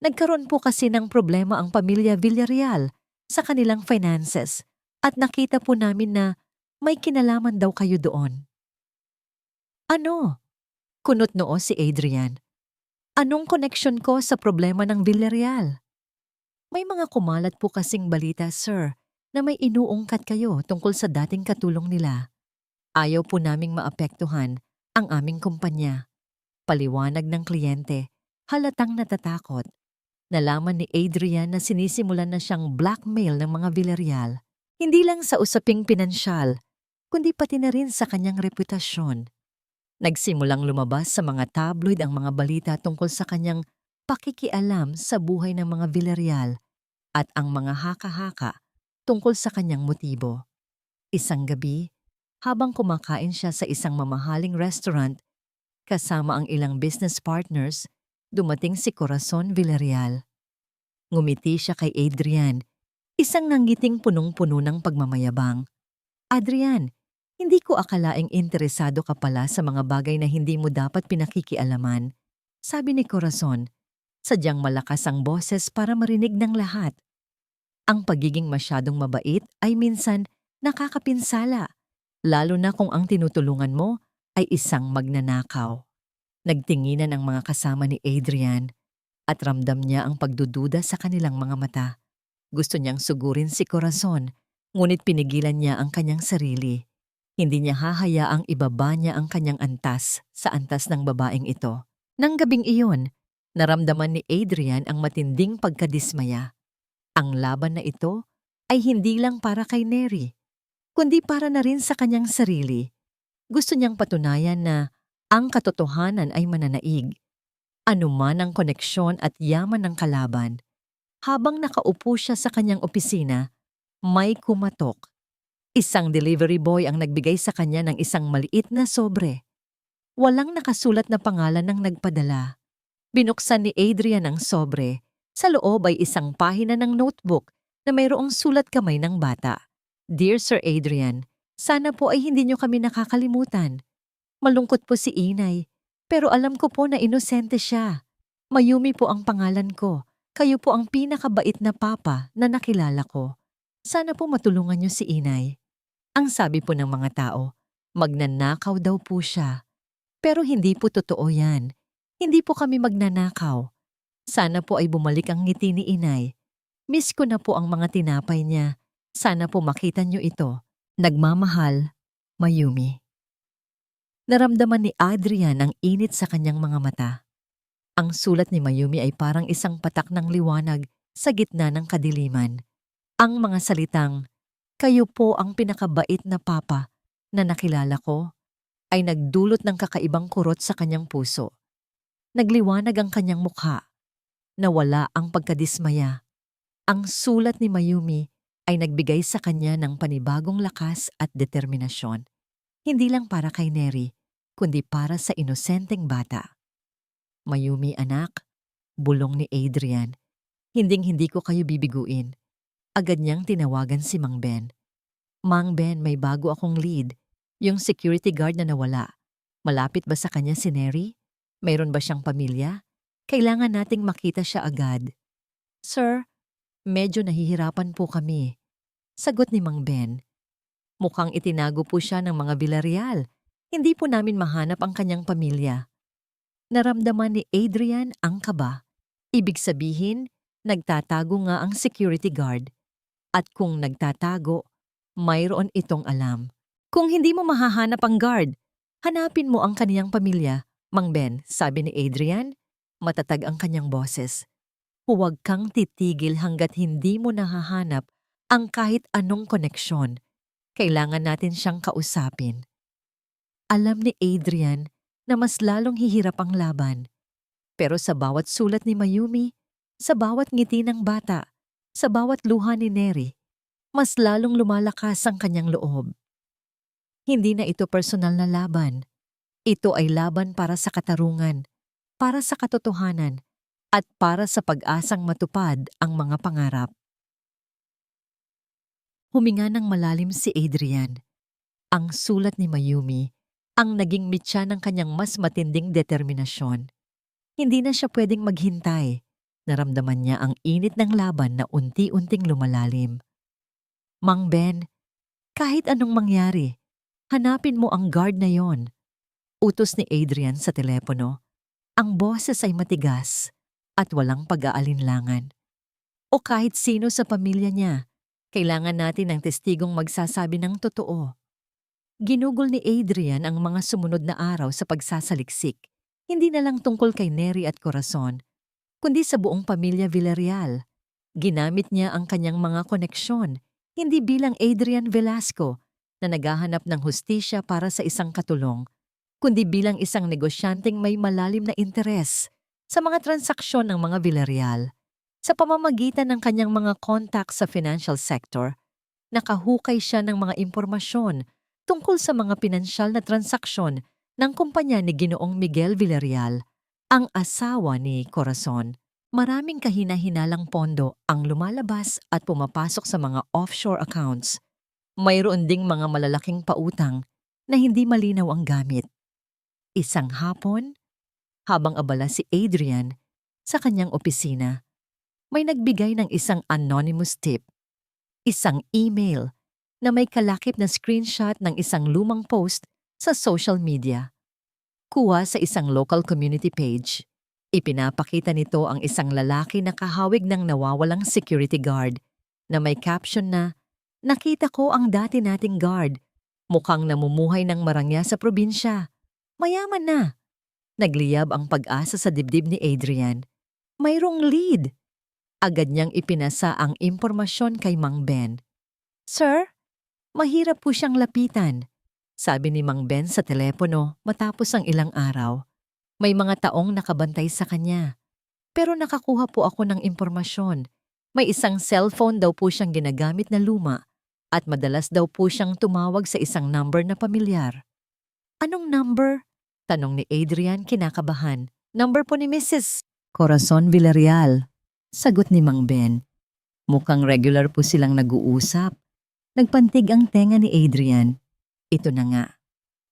Nagkaroon po kasi ng problema ang pamilya Villarreal sa kanilang finances at nakita po namin na may kinalaman daw kayo doon." "Ano?" Kunot noo si Adrian. "Anong koneksyon ko sa problema ng Villarreal?" "May mga kumalat po kasing balita, sir, na may inuungkat kayo tungkol sa dating katulong nila. Ayaw po naming maapektuhan ang aming kumpanya." Paliwanag ng kliyente, halatang natatakot. Nalaman ni Adrian na sinisimulan na siyang blackmail ng mga Villarreal. Hindi lang sa usaping pinansyal, kundi pati na rin sa kanyang reputasyon. Nagsimulang lumabas sa mga tabloid ang mga balita tungkol sa kanyang pakikialam sa buhay ng mga Villarreal at ang mga haka-haka tungkol sa kanyang motibo. Isang gabi, habang kumakain siya sa isang mamahaling restaurant, kasama ang ilang business partners, dumating si Corazon Villarreal. Ngumiti siya kay Adrian, isang nanggiting punong-puno ng pagmamayabang. "Adrian, hindi ko akalaing interesado ka pala sa mga bagay na hindi mo dapat pinakikialaman," sabi ni Corazon. Sadyang malakas ang boses para marinig ng lahat. Ang pagiging masyadong mabait ay minsan nakakapinsala, lalo na kung ang tinutulungan mo ay isang magnanakaw. Nagtinginan ang mga kasama ni Adrian. at ramdam niya ang pagdududa sa kanilang mga mata. Gusto niyang sugurin si Corazon, ngunit pinigilan niya ang kanyang sarili. Hindi niya hahayaang ibaba niya ang kanyang antas sa antas ng babaeng ito. Nang gabing iyon, naramdaman ni Adrian ang matinding pagkadismaya. Ang laban na ito ay hindi lang para kay Neri, kundi para na rin sa kanyang sarili. Gusto niyang patunayan na ang katotohanan ay mananaig. Anuman ang koneksyon at yaman ng kalaban, habang nakaupo siya sa kanyang opisina, may kumatok. Isang delivery boy ang nagbigay sa kanya ng isang maliit na sobre. Walang nakasulat na pangalan ng nagpadala. Binuksan ni Adrian ang sobre. Sa loob ay isang pahina ng notebook na mayroong sulat kamay ng bata. Dear Sir Adrian, sana po ay hindi niyo kami nakakalimutan. Malungkot po si Inay, pero alam ko po na inosente siya. Mayumi po ang pangalan ko. Kayo po ang pinakabait na papa na nakilala ko. Sana po matulungan niyo si Inay. Ang sabi po ng mga tao, magnanakaw daw po siya. Pero hindi po totoo yan. Hindi po kami magnanakaw. Sana po ay bumalik ang ngiti ni Inay. Miss ko na po ang mga tinapay niya. Sana po makita niyo ito. Nagmamahal, Mayumi. Naramdaman ni Adrian ang init sa kanyang mga mata. Ang sulat ni Mayumi ay parang isang patak ng liwanag sa gitna ng kadiliman. Ang mga salitang, "Kayo po ang pinakabait na papa na nakilala ko," ay nagdulot ng kakaibang kurot sa kanyang puso. Nagliwanag ang kanyang mukha. Nawala ang pagkadismaya. Ang sulat ni Mayumi ay nagbigay sa kanya ng panibagong lakas at determinasyon. Hindi lang para kay Neri, kundi para sa inosenteng bata. Mayumi anak, bulong ni Adrian. Hinding-hindi ko kayo bibiguin. Agad niyang tinawagan si Mang Ben. Mang Ben, may bago akong lead. Yung security guard na nawala. Malapit ba sa kanya si Neri? Mayroon ba siyang pamilya? Kailangan nating makita siya agad. Sir, medyo nahihirapan po kami. Sagot ni Mang Ben. Mukhang itinago po siya ng mga Villarreal. Hindi po namin mahanap ang kanyang pamilya. Naramdaman ni Adrian ang kaba. Ibig sabihin, nagtatago nga ang security guard. At kung nagtatago, mayroon itong alam. Kung hindi mo mahahanap ang guard, hanapin mo ang kaniyang pamilya, Mang Ben, sabi ni Adrian. Matatag ang kanyang boses. Huwag kang titigil hanggat hindi mo nahahanap ang kahit anong koneksyon. Kailangan natin siyang kausapin. Alam ni Adrian na mas lalong hihirap ang laban. Pero sa bawat sulat ni Mayumi, sa bawat ngiti ng bata, sa bawat luha ni Neri, mas lalong lumalakas ang kanyang loob. Hindi na ito personal na laban. Ito ay laban para sa katarungan, para sa katotohanan, at para sa pag-asang matupad ang mga pangarap. Huminga ng malalim si Adrian. Ang sulat ni Mayumi ang naging mitya ng kanyang mas matinding determinasyon. Hindi na siya pwedeng maghintay. Naramdaman niya ang init ng laban na unti-unting lumalalim. Mang Ben, kahit anong mangyari, hanapin mo ang guard na yon. Utos ni Adrian sa telepono. Ang boses ay matigas at walang pag-aalinlangan. O kahit sino sa pamilya niya, kailangan natin ng testigong magsasabi ng totoo. Ginugol ni Adrian ang mga sumunod na araw sa pagsasaliksik. Hindi na lang tungkol kay Neri at Corazon, kundi sa buong pamilya Villarreal. Ginamit niya ang kanyang mga koneksyon, hindi bilang Adrian Velasco na naghahanap ng hustisya para sa isang katulong, kundi bilang isang negosyanteng may malalim na interes sa mga transaksyon ng mga Villarreal. Sa pamamagitan ng kanyang mga contacts sa financial sector, nakahukay siya ng mga impormasyon tungkol sa mga pinansyal na transaksyon ng kumpanya ni Ginoong Miguel Villarreal, ang asawa ni Corazon. Maraming kahina-hinalang pondo ang lumalabas at pumapasok sa mga offshore accounts. Mayroon ding mga malalaking pautang na hindi malinaw ang gamit. Isang hapon, habang abala si Adrian sa kanyang opisina, may nagbigay ng isang anonymous tip. Isang email na may kalakip na screenshot ng isang lumang post sa social media. Kuha sa isang local community page. Ipinapakita nito ang isang lalaki na kahawig ng nawawalang security guard na may caption na, "Nakita ko ang dati nating guard. Mukhang namumuhay ng marangya sa probinsya. Mayaman na." Nagliyab ang pag-asa sa dibdib ni Adrian. Mayroong lead. Agad niyang ipinasa ang impormasyon kay Mang Ben. "Sir, mahirap po siyang lapitan," sabi ni Mang Ben sa telepono matapos ang ilang araw. "May mga taong nakabantay sa kanya. Pero nakakuha po ako ng impormasyon. May isang cellphone daw po siyang ginagamit na luma at madalas daw po siyang tumawag sa isang number na pamilyar." "Anong number?" tanong ni Adrian kinakabahan. "Number po ni Mrs. Corazon Villarreal," sagot ni Mang Ben. Mukhang regular po silang nag-uusap. Nagpantig ang tenga ni Adrian. Ito na nga.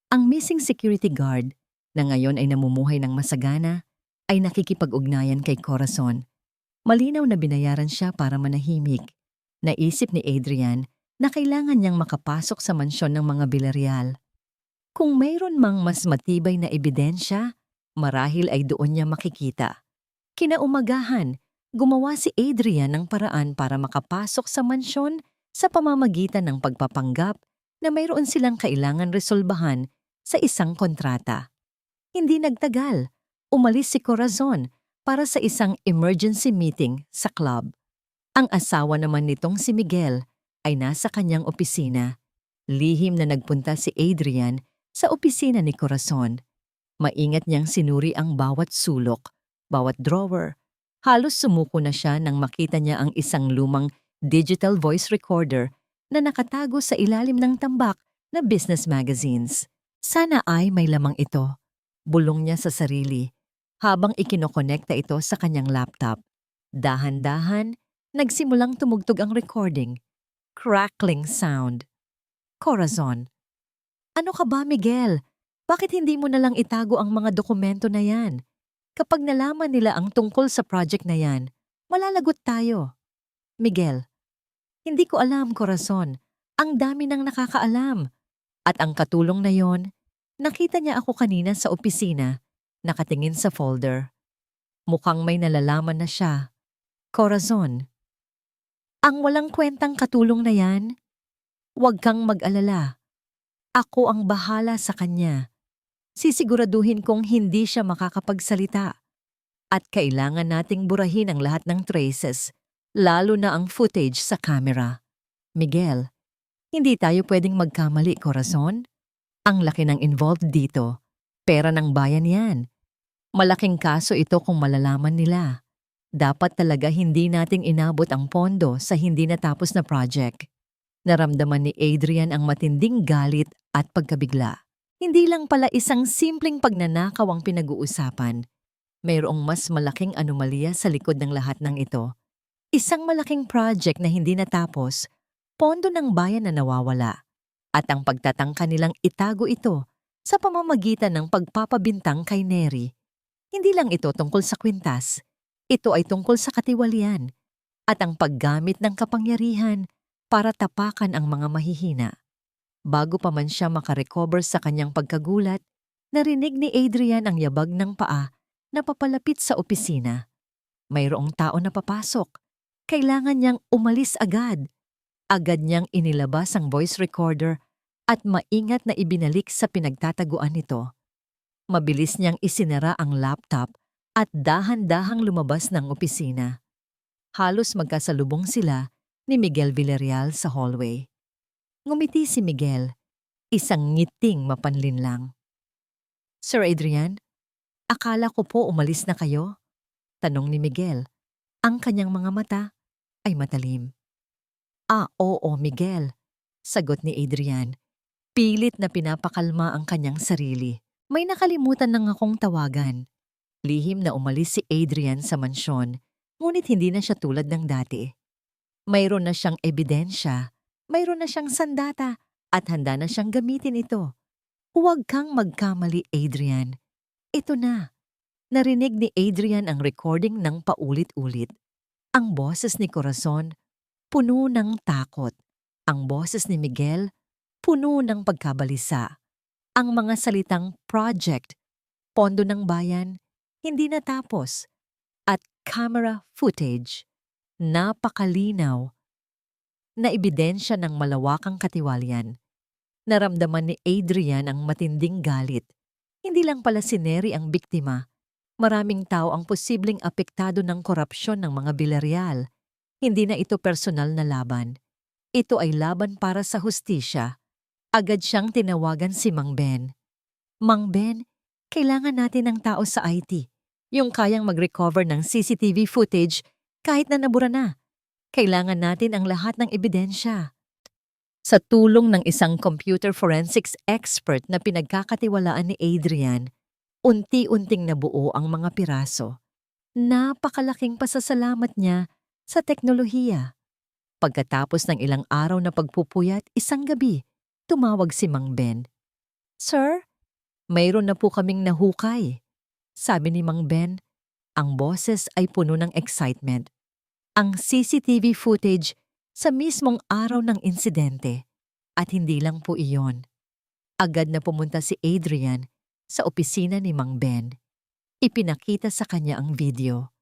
Ang missing security guard, na ngayon ay namumuhay ng masagana, ay nakikipag-ugnayan kay Corazon. Malinaw na binayaran siya para manahimik. Naisip ni Adrian na kailangan niyang makapasok sa mansyon ng mga Villarreal. Kung mayroon mang mas matibay na ebidensya, marahil ay doon niya makikita. Kinaumagahan, gumawa si Adrian ng paraan para makapasok sa mansyon sa pamamagitan ng pagpapanggap na mayroon silang kailangan resolbahan sa isang kontrata. Hindi nagtagal, umalis si Corazon para sa isang emergency meeting sa club. Ang asawa naman nitong si Miguel ay nasa kanyang opisina. Lihim na nagpunta si Adrian sa opisina ni Corazon. Maingat niyang sinuri ang bawat sulok, bawat drawer. Halos sumuko na siya nang makita niya ang isang lumang digital voice recorder na nakatago sa ilalim ng tambak na business magazines. Sana ay may lamang ito, bulong niya sa sarili, habang ikinokonekta ito sa kanyang laptop. Dahan-dahan, nagsimulang tumugtog ang recording. Crackling sound. Corazon. "Ano ka ba, Miguel? Bakit hindi mo nalang itago ang mga dokumento na yan? Kapag nalaman nila ang tungkol sa project na yan, malalagot tayo." Miguel. "Hindi ko alam, Corazon. Ang dami nang nakakaalam. At ang katulong na yon, nakita niya ako kanina sa opisina, nakatingin sa folder. Mukhang may nalalaman na siya. Corazon. Ang walang kwentang katulong na yan? Huwag kang mag-alala. Ako ang bahala sa kanya. Sisiguraduhin kong hindi siya makakapagsalita. At kailangan nating burahin ang lahat ng traces, lalo na ang footage sa camera. Miguel, hindi tayo pwedeng magkamali, Corazon. Ang laki ng involved dito. Pera ng bayan yan. Malaking kaso ito kung malalaman nila. Dapat talaga hindi nating inabot ang pondo sa hindi natapos na project." Naramdaman ni Adrian ang matinding galit at pagkabigla. Hindi lang pala isang simpleng pagnanakaw ang pinag-uusapan. Mayroong mas malaking anomalya sa likod ng lahat ng ito. Isang malaking project na hindi natapos, pondo ng bayan na nawawala, at ang pagtatangka nilang itago ito sa pamamagitan ng pagpapabintang kay Neri. Hindi lang ito tungkol sa kwintas, ito ay tungkol sa katiwalian at ang paggamit ng kapangyarihan para tapakan ang mga mahihina. Bago pa man siya makarecover sa kanyang pagkagulat, narinig ni Adrian ang yabag ng paa na papalapit sa opisina. Mayroong tao na papasok. Kailangan niyang umalis agad. Agad niyang inilabas ang voice recorder at maingat na ibinalik sa pinagtataguan nito. Mabilis niyang isinara ang laptop at dahan-dahang lumabas ng opisina. Halos magkasalubong sila ni Miguel Villarreal sa hallway. Ngumiti si Miguel, isang ngiting mapanlinlang. "Sir Adrian, akala ko po umalis na kayo?" tanong ni Miguel. Ang kanyang mga mata ay matalim. Oo, Miguel," sagot ni Adrian. Pilit na pinapakalma ang kanyang sarili. May nakalimutan nang akong tawagan. Lihim na umalis si Adrian sa mansyon, ngunit hindi na siya tulad ng dati. Mayroon na siyang ebidensya, mayroon na siyang sandata, at handa na siyang gamitin ito. Huwag kang magkamali, Adrian. Ito na. Narinig ni Adrian ang recording ng paulit-ulit. Ang boses ni Corazon, puno ng takot. Ang boses ni Miguel, puno ng pagkabalisa. Ang mga salitang project, pondo ng bayan, hindi natapos, at camera footage, napakalinaw na ebidensya ng malawakang katiwalian. Naramdaman ni Adrian ang matinding galit. Hindi lang pala si Neri ang biktima. Maraming tao ang posibleng apektado ng korupsyon ng mga Villarreal. Hindi na ito personal na laban. Ito ay laban para sa hustisya. Agad siyang tinawagan si Mang Ben. Mang Ben, kailangan natin ng tao sa IT. Yung kayang mag-recover ng CCTV footage kahit na nabura na. Kailangan natin ang lahat ng ebidensya. Sa tulong ng isang computer forensics expert na pinagkakatiwalaan ni Adrian, unti-unting nabuo ang mga piraso. Napakalaking pasasalamat niya sa teknolohiya. Pagkatapos ng ilang araw na pagpupuyat, isang gabi, tumawag si Mang Ben. "Sir, mayroon na po kaming nahukay." Sabi ni Mang Ben, ang boses ay puno ng excitement. Ang CCTV footage sa mismong araw ng insidente. At hindi lang po iyon. Agad na pumunta si Adrian sa opisina ni Mang Ben. Ipinakita sa kanya ang video.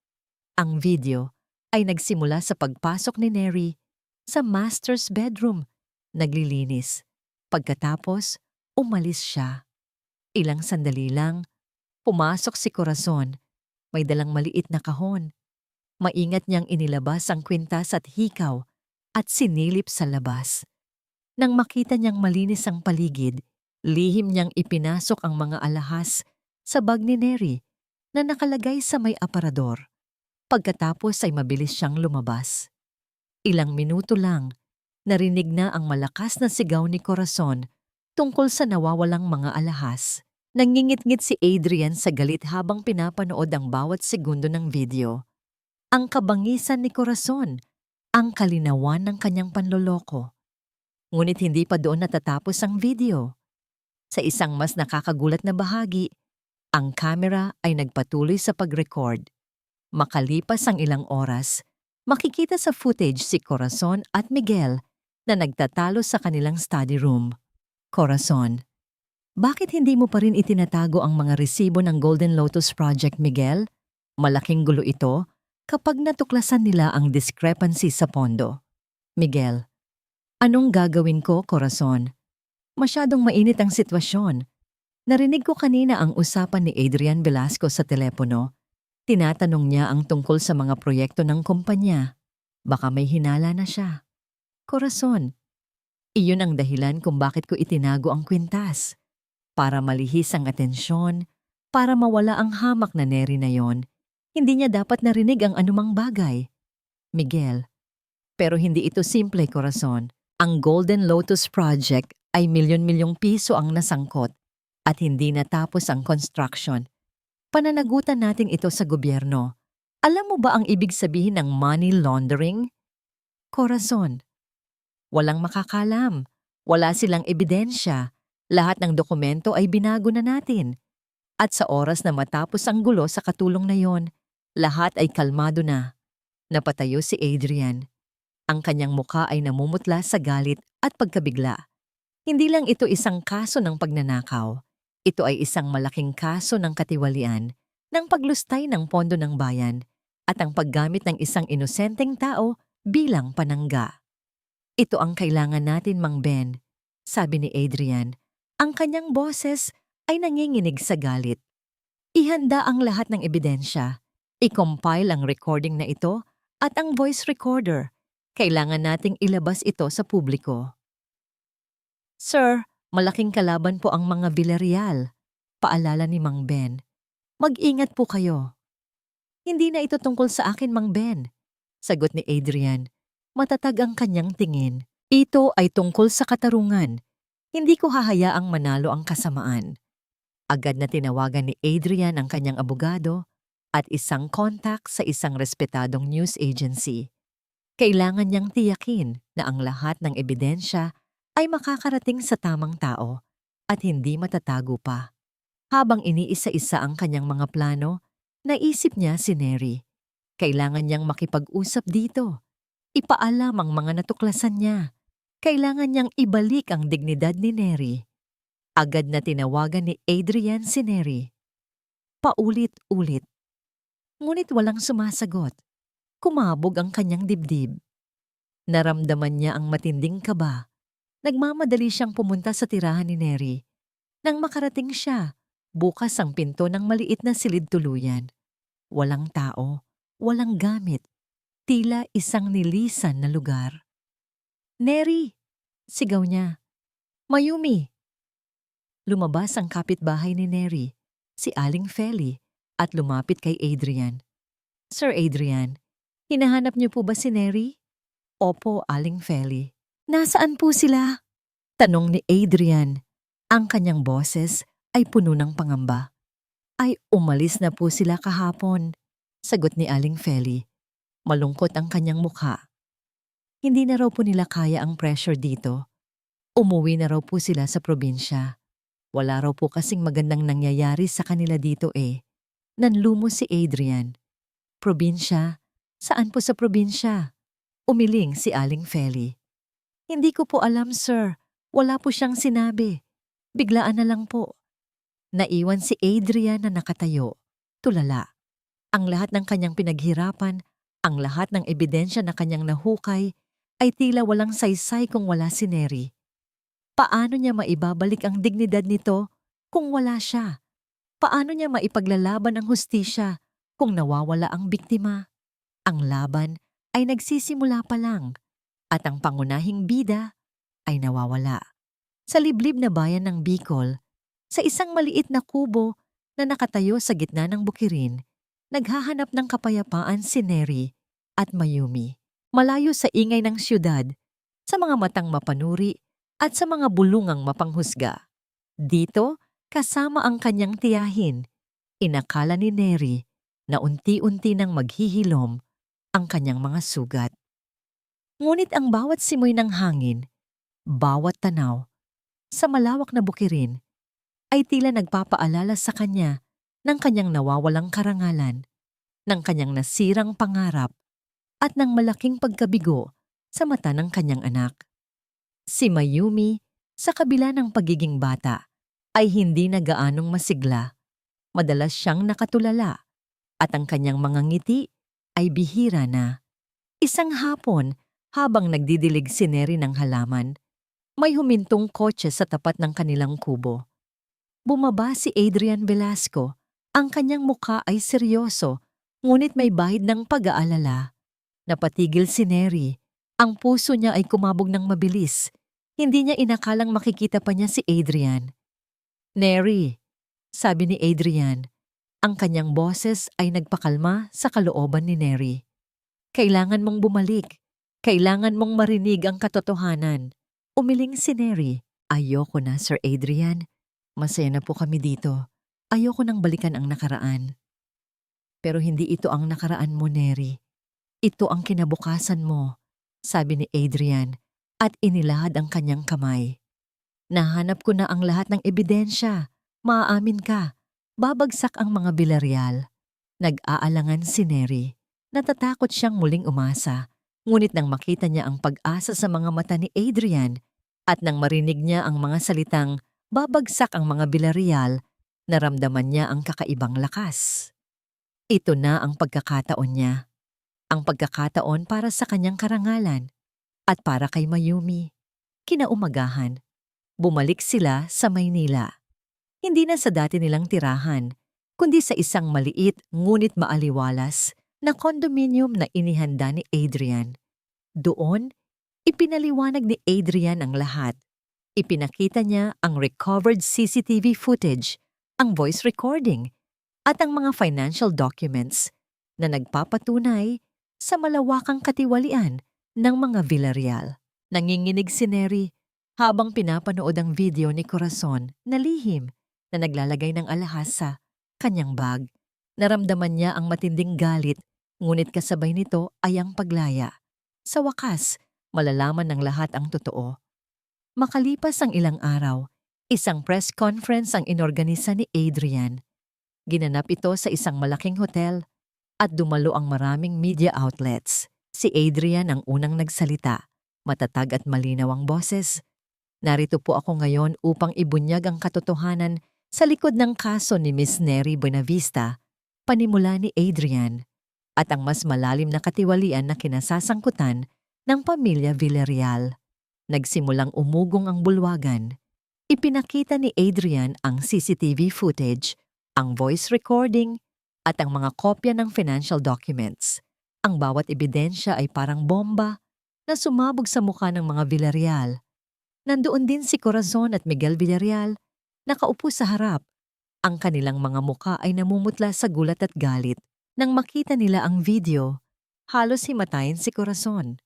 Ang video ay nagsimula sa pagpasok ni Neri sa master's bedroom. Naglilinis. Pagkatapos, umalis siya. Ilang sandali lang, pumasok si Corazon. May dalang maliit na kahon. Maingat niyang inilabas ang kwintas at hikaw at sinilip sa labas. Nang makita niyang malinis ang paligid, lihim niyang ipinasok ang mga alahas sa bag ni Neri na nakalagay sa may aparador. Pagkatapos ay mabilis siyang lumabas. Ilang minuto lang, narinig na ang malakas na sigaw ni Corazon tungkol sa nawawalang mga alahas. Nangingit-ngit si Adrian sa galit habang pinapanood ang bawat segundo ng video. Ang kabangisan ni Corazon, ang kalinawan ng kanyang panloloko. Ngunit hindi pa doon natatapos ang video. Sa isang mas nakakagulat na bahagi, ang camera ay nagpatuloy sa pag-record. Makalipas ang ilang oras, makikita sa footage si Corazon at Miguel na nagtatalo sa kanilang study room. Corazon, bakit hindi mo pa rin itinatago ang mga resibo ng Golden Lotus Project, Miguel? Malaking gulo ito kapag natuklasan nila ang discrepancy sa pondo. Miguel, anong gagawin ko, Corazon? Masyadong mainit ang sitwasyon. Narinig ko kanina ang usapan ni Adrian Velasco sa telepono. Tinatanong niya ang tungkol sa mga proyekto ng kumpanya. Baka may hinala na siya. Corazon, iyon ang dahilan kung bakit ko itinago ang kwintas. Para malihis ang atensyon, para mawala ang hamak na Neri na yon. Hindi niya dapat narinig ang anumang bagay. Miguel, pero hindi ito simple, Corazon. Ang Golden Lotus Project ay milyon-milyong piso ang nasangkot at hindi natapos ang construction. Pananagutan natin ito sa gobyerno. Alam mo ba ang ibig sabihin ng money laundering? Corazon, walang makakalam. Wala silang ebidensya. Lahat ng dokumento ay binago na natin. At sa oras na matapos ang gulo sa katulong na yon, lahat ay kalmado na. Napatayo si Adrian. Ang kanyang muka ay namumutla sa galit at pagkabigla. Hindi lang ito isang kaso ng pagnanakaw. Ito ay isang malaking kaso ng katiwalian, ng paglustay ng pondo ng bayan, at ang paggamit ng isang inosenteng tao bilang panangga. Ito ang kailangan natin, Mang Ben, sabi ni Adrian. Ang kanyang boses ay nanginginig sa galit. Ihanda ang lahat ng ebidensya. I-compile ang recording na ito at ang voice recorder. Kailangan nating ilabas ito sa publiko. Sir, malaking kalaban po ang mga Villarreal, paalala ni Mang Ben. Mag-ingat po kayo. Hindi na ito tungkol sa akin, Mang Ben, sagot ni Adrian. Matatag ang kanyang tingin. Ito ay tungkol sa katarungan. Hindi ko hahayaang manalo ang kasamaan. Agad na tinawagan ni Adrian ang kanyang abogado at isang contact sa isang respetadong news agency. Kailangan niyang tiyakin na ang lahat ng ebidensya ay makakarating sa tamang tao at hindi matatago pa. Habang iniisa-isa ang kanyang mga plano, naisip niya si Neri. Kailangan niyang makipag-usap dito. Ipaalam ang mga natuklasan niya. Kailangan niyang ibalik ang dignidad ni Neri. Agad na tinawagan ni Adrian si Neri. Paulit-ulit, Ngunit walang sumasagot. Kumabog ang kanyang dibdib. Naramdaman niya ang matinding kaba. Nagmamadali siyang pumunta sa tirahan ni Neri. Nang makarating siya, bukas ang pinto ng maliit na silid tuluyan. Walang tao, walang gamit, tila isang nilisan na lugar. "Neri!" sigaw niya. "Mayumi!" Lumabas ang kapitbahay ni Neri, si Aling Feli, at lumapit kay Adrian. "Sir Adrian, hinahanap niyo po ba si Neri?" "Opo, Aling Feli." "Nasaan po sila?" tanong ni Adrian. Ang kanyang boses ay puno ng pangamba. "Ay, umalis na po sila kahapon," sagot ni Aling Feli. Malungkot ang kanyang mukha. Hindi na raw po nila kaya ang pressure dito. Umuwi na raw po sila sa probinsya. Wala raw po kasing magandang nangyayari sa kanila dito eh. Nanlumo si Adrian. "Probinsya? Saan po sa probinsya?" Umiling si Aling Feli. "Hindi ko po alam, sir. Wala po siyang sinabi. Biglaan na lang po." Naiwan si Adrian na nakatayo, tulala. Ang lahat ng kanyang pinaghirapan, ang lahat ng ebidensya na kanyang nahukay, ay tila walang saysay kung wala si Neri. Paano niya maibabalik ang dignidad nito kung wala siya? Paano niya maipaglalaban ang hustisya kung nawawala ang biktima? Ang laban ay nagsisimula pa lang at ang pangunahing bida ay nawawala. Sa liblib na bayan ng Bicol, sa isang maliit na kubo na nakatayo sa gitna ng bukirin, naghahanap ng kapayapaan si Neri at Mayumi. Malayo sa ingay ng siyudad, sa mga matang mapanuri at sa mga bulungang mapanghusga. Dito, kasama ang kanyang tiyahin, inakala ni Neri na unti-unti nang maghihilom ang kanyang mga sugat. Ngunit ang bawat simoy ng hangin, bawat tanaw, sa malawak na bukirin, ay tila nagpapaalala sa kanya ng kanyang nawawalang karangalan, ng kanyang nasirang pangarap, at ng malaking pagkabigo sa mata ng kanyang anak. Si Mayumi, sa kabila ng pagiging bata, ay hindi na gaanong masigla. Madalas siyang nakatulala at ang kanyang mga ngiti ay bihira na. Isang hapon, habang nagdidilig si Neri ng halaman, may humintong kotse sa tapat ng kanilang kubo. Bumaba si Adrian Velasco. Ang kanyang mukha ay seryoso, ngunit may bahid ng pag-aalala. Napatigil si Neri. Ang puso niya ay kumabog ng mabilis. Hindi niya inakalang makikita pa niya si Adrian. "Neri," sabi ni Adrian. Ang kanyang boses ay nagpakalma sa kalooban ni Neri. "Kailangan mong bumalik. Kailangan mong marinig ang katotohanan." Umiling si Neri. "Ayoko na, Sir Adrian. Masaya na po kami dito. Ayoko nang balikan ang nakaraan." "Pero hindi ito ang nakaraan mo, Neri. Ito ang kinabukasan mo," sabi ni Adrian at inilahad ang kanyang kamay. "Nahanap ko na ang lahat ng ebidensya. Maaamin ka. Babagsak ang mga Villarreal." Nag-aalangan si Neri. Natatakot siyang muling umasa. Ngunit nang makita niya ang pag-asa sa mga mata ni Adrian at nang marinig niya ang mga salitang babagsak ang mga Villarreal, naramdaman niya ang kakaibang lakas. Ito na ang pagkakataon niya. Ang pagkakataon para sa kanyang karangalan at para kay Mayumi. Kinaumagahan, bumalik sila sa Maynila. Hindi na sa dati nilang tirahan, kundi sa isang maliit ngunit maaliwalas na kondominium na inihanda ni Adrian. Doon, ipinaliwanag ni Adrian ang lahat. Ipinakita niya ang recovered CCTV footage, ang voice recording, at ang mga financial documents na nagpapatunay sa malawakang katiwalian ng mga Villarreal. Nanginginig si Neri habang pinapanood ang video ni Corazon na lihim na naglalagay ng alahas sa kanyang bag. Naramdaman niya ang matinding galit, ngunit kasabay nito ay ang paglaya. Sa wakas, malalaman ng lahat ang totoo. Makalipas ang ilang araw, isang press conference ang inorganisa ni Adrian. Ginanap ito sa isang malaking hotel at dumalo ang maraming media outlets. Si Adrian ang unang nagsalita. Matatag at malinaw ang boses. "Narito po ako ngayon upang ibunyag ang katotohanan sa likod ng kaso ni Miss Neri Buenavista panimula ni Adrian, at ang mas malalim na katiwalian na kinasasangkutan ng pamilya Villarreal. Nagsimulang umugong ang bulwagan. Ipinakita ni Adrian ang CCTV footage, ang voice recording, at ang mga kopya ng financial documents. Ang bawat ebidensya ay parang bomba na sumabog sa mukha ng mga Villarreal. Nandoon din si Corazon at Miguel Villarreal, nakaupo sa harap. Ang kanilang mga mukha ay namumutla sa gulat at galit. Nang makita nila ang video, halos himatayin si Corazon.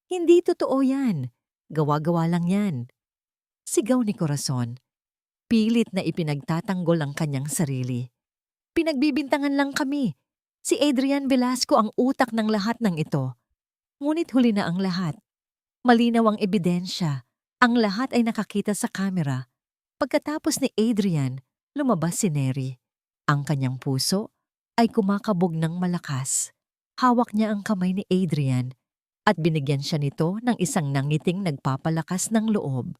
"Hindi totoo yan. Gawa-gawa lang yan." Sigaw ni Corazon. Pilit na ipinagtatanggol ang kanyang sarili. "Pinagbibintangan lang kami. Si Adrian Velasco ang utak ng lahat ng ito." Ngunit huli na ang lahat. Malinaw ang ebidensya. Ang lahat ay nakakita sa kamera. Pagkatapos ni Adrian, lumabas si Neri. Ang kanyang puso ay kumakabog ng malakas. Hawak niya ang kamay ni Adrian at binigyan siya nito ng isang nangiting nagpapalakas ng loob.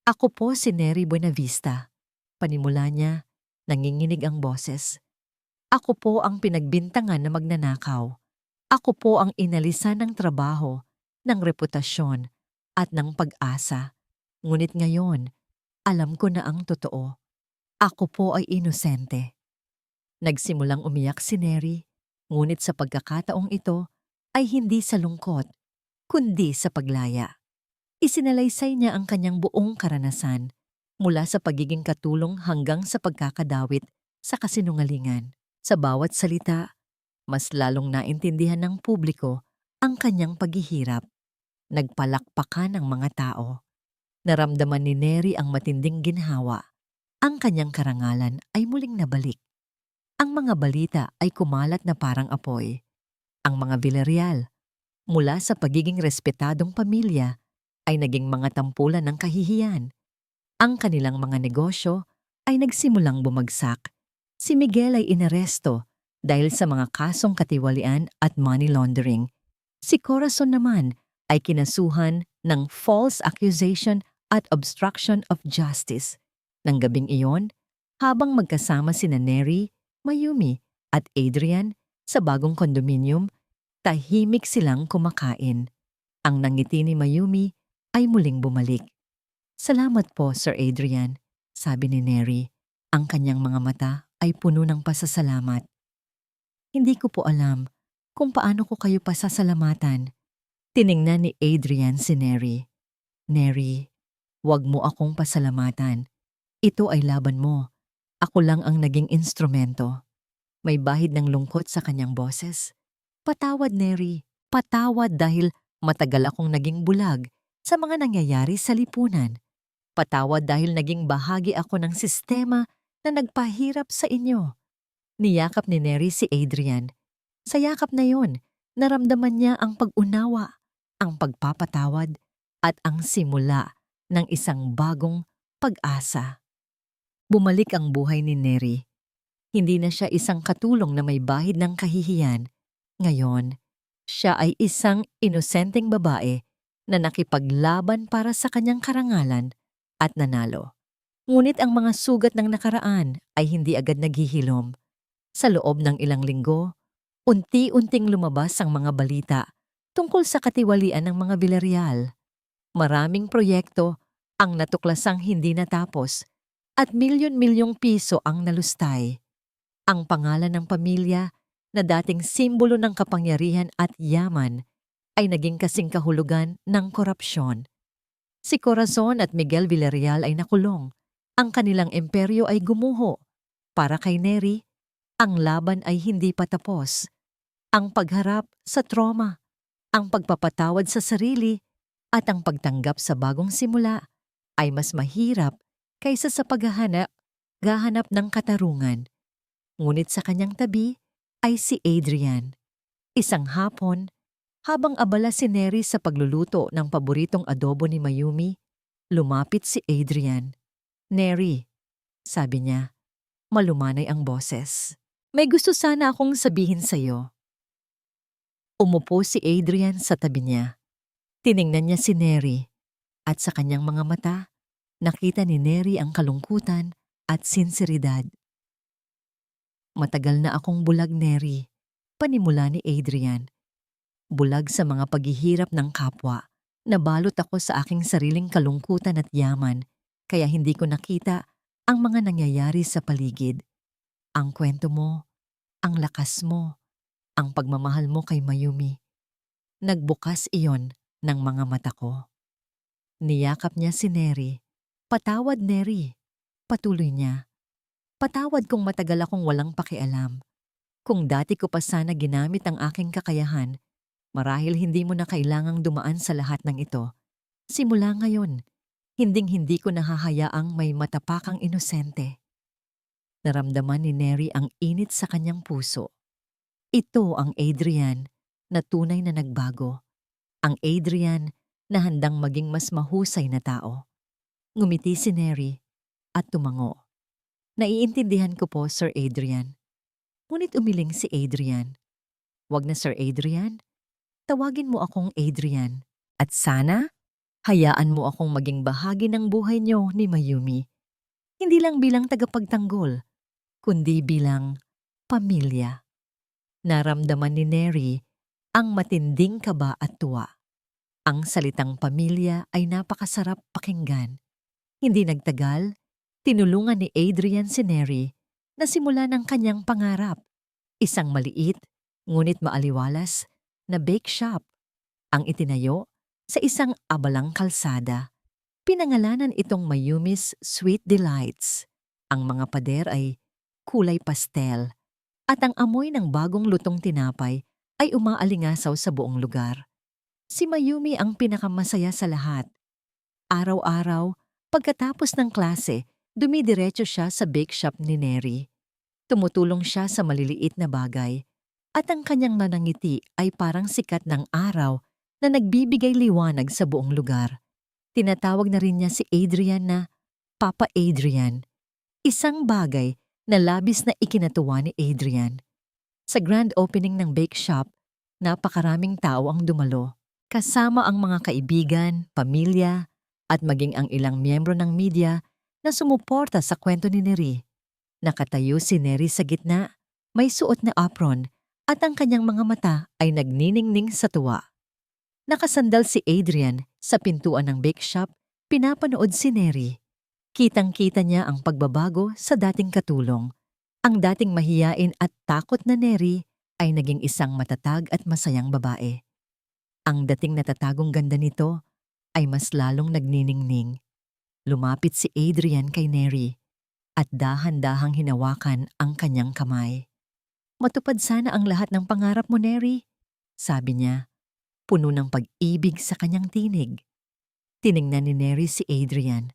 "Ako po si Neri Buenavista." Panimula niya, nanginginig ang boses. "Ako po ang pinagbintangan na magnanakaw. Ako po ang inalisan ng trabaho, ng reputasyon, at ng pag-asa. Ngunit ngayon, alam ko na ang totoo. Ako po ay inosente." Nagsimulang umiyak si Neri, ngunit sa pagkakataong ito ay hindi sa lungkot, kundi sa paglaya. Isinalaysay niya ang kanyang buong karanasan, mula sa pagiging katulong hanggang sa pagkakadawit sa kasinungalingan. Sa bawat salita, mas lalong naintindihan ng publiko ang kanyang paghihirap. Nagpalakpakan ang mga tao. Naramdaman ni Neri ang matinding ginhawa. Ang kanyang karangalan ay muling nabalik. Ang mga balita ay kumalat na parang apoy. Ang mga Villarreal, mula sa pagiging respetadong pamilya, ay naging mga tampulan ng kahihiyan. Ang kanilang mga negosyo ay nagsimulang bumagsak. Si Miguel ay inaresto dahil sa mga kasong katiwalian at money laundering. Si Corazon naman ay kinasuhan ng false accusation at obstruction of justice. Nang gabing iyon, habang magkasama sina Neri, Mayumi at Adrian sa bagong kondominium, tahimik silang kumakain. Ang nangiti ni Mayumi ay muling bumalik. "Salamat po, Sir Adrian," sabi ni Neri. Ang kanyang mga mata ay puno ng pasasalamat. "Hindi ko po alam kung paano ko kayo pasasalamatan." Tiningnan ni Adrian si Neri. "Neri, wag mo akong pasalamatan. Ito ay laban mo. Ako lang ang naging instrumento." May bahid ng lungkot sa kanyang boses. "Patawad, Neri. Patawad dahil matagal akong naging bulag sa mga nangyayari sa lipunan. Patawad dahil naging bahagi ako ng sistema na nagpahirap sa inyo." Niyakap ni Neri si Adrian. Sa yakap na yon, naramdaman niya ang pag-unawa, ang pagpapatawad, at ang simula ng isang bagong pag-asa. Bumalik ang buhay ni Neri. Hindi na siya isang katulong na may bahid ng kahihiyan. Ngayon, siya ay isang inosenteng babae na nakipaglaban para sa kanyang karangalan at nanalo. Ngunit ang mga sugat ng nakaraan ay hindi agad naghihilom. Sa loob ng ilang linggo, unti-unting lumabas ang mga balita tungkol sa katiwalian ng mga Villarreal. Maraming proyekto ang natuklasang hindi natapos at milyon-milyong piso ang nalustay. Ang pangalan ng pamilya na dating simbolo ng kapangyarihan at yaman ay naging kasing kahulugan ng korupsyon. Si Corazon at Miguel Villarreal ay nakulong. Ang kanilang imperyo ay gumuho. Para kay Neri, ang laban ay hindi pa tapos. Ang pagharap sa trauma, ang pagpapatawad sa sarili, at ang pagtanggap sa bagong simula ay mas mahirap kaysa sa gahanap ng katarungan. Ngunit sa kanyang tabi ay si Adrian. Isang hapon, habang abala si Neri sa pagluluto ng paboritong adobo ni Mayumi, lumapit si Adrian. "Neri," sabi niya, malumanay ang boses. "May gusto sana akong sabihin sa'yo." Umupo si Adrian sa tabi niya. Tiningnan niya si Neri at sa kanyang mga mata, nakita ni Neri ang kalungkutan at sinseridad. Matagal na akong bulag, Neri. Panimula ni Adrian. Bulag sa mga paghihirap ng kapwa. Nabalot ako sa aking sariling kalungkutan at yaman, kaya hindi ko nakita ang mga nangyayari sa paligid. Ang kwento mo, ang lakas mo, ang pagmamahal mo kay Mayumi. Nagbukas iyon ng mga mata ko. Niyakap niya si Neri. Patawad, Neri. Patuloy niya. Patawad kung matagal akong walang pakialam. Kung dati ko pa sana ginamit ang aking kakayahan, marahil hindi mo na kailangang dumaan sa lahat ng ito. Simula ngayon, hinding-hindi ko nahahayaang may matapakang inosente. Naramdaman ni Neri ang init sa kanyang puso. Ito ang Adrian na tunay na nagbago. Ang Adrian na handang maging mas mahusay na tao. Ngumiti si Neri at tumango. Naiintindihan ko po, Sir Adrian. Ngunit umiling si Adrian. Wag na, Sir Adrian. Tawagin mo akong Adrian. At sana, hayaan mo akong maging bahagi ng buhay niyo ni Mayumi. Hindi lang bilang tagapagtanggol, kundi bilang pamilya. Naramdaman ni Neri ang matinding kaba at tuwa. Ang salitang pamilya ay napakasarap pakinggan. Hindi nagtagal, tinulungan ni Adrian si Neri na simulan ang kanyang pangarap. Isang maliit, ngunit maaliwalas na bake shop ang itinayo sa isang abalang kalsada. Pinangalanan itong Mayumi's Sweet Delights. Ang mga pader ay kulay pastel at ang amoy ng bagong lutong tinapay ay umaalingasaw sa buong lugar. Si Mayumi ang pinakamasaya sa lahat. Araw-araw, pagkatapos ng klase, dumidiretso siya sa bake shop ni Neri. Tumutulong siya sa maliliit na bagay at ang kanyang nanangiti ay parang sikat ng araw na nagbibigay liwanag sa buong lugar. Tinatawag na rin niya si Adrian na Papa Adrian, isang bagay na labis na ikinatuwa ni Adrian. Sa grand opening ng bake shop, napakaraming tao ang dumalo, kasama ang mga kaibigan, pamilya, at maging ang ilang miyembro ng media na sumuporta sa kwento ni Neri. Nakatayo si Neri sa gitna, may suot na apron at ang kanyang mga mata ay nagniningning sa tuwa. Nakasandal si Adrian sa pintuan ng bake shop, pinapanood si Neri. Kitang-kita niya ang pagbabago sa dating katulong. Ang dating mahiyain at takot na Neri ay naging isang matatag at masayang babae. Ang dating natatagong ganda nito ay mas lalong nagniningning. Lumapit si Adrian kay Neri at dahan-dahang hinawakan ang kanyang kamay. Matupad sana ang lahat ng pangarap mo, Neri, sabi niya, puno ng pag-ibig sa kanyang tinig. Tiningnan ni Neri si Adrian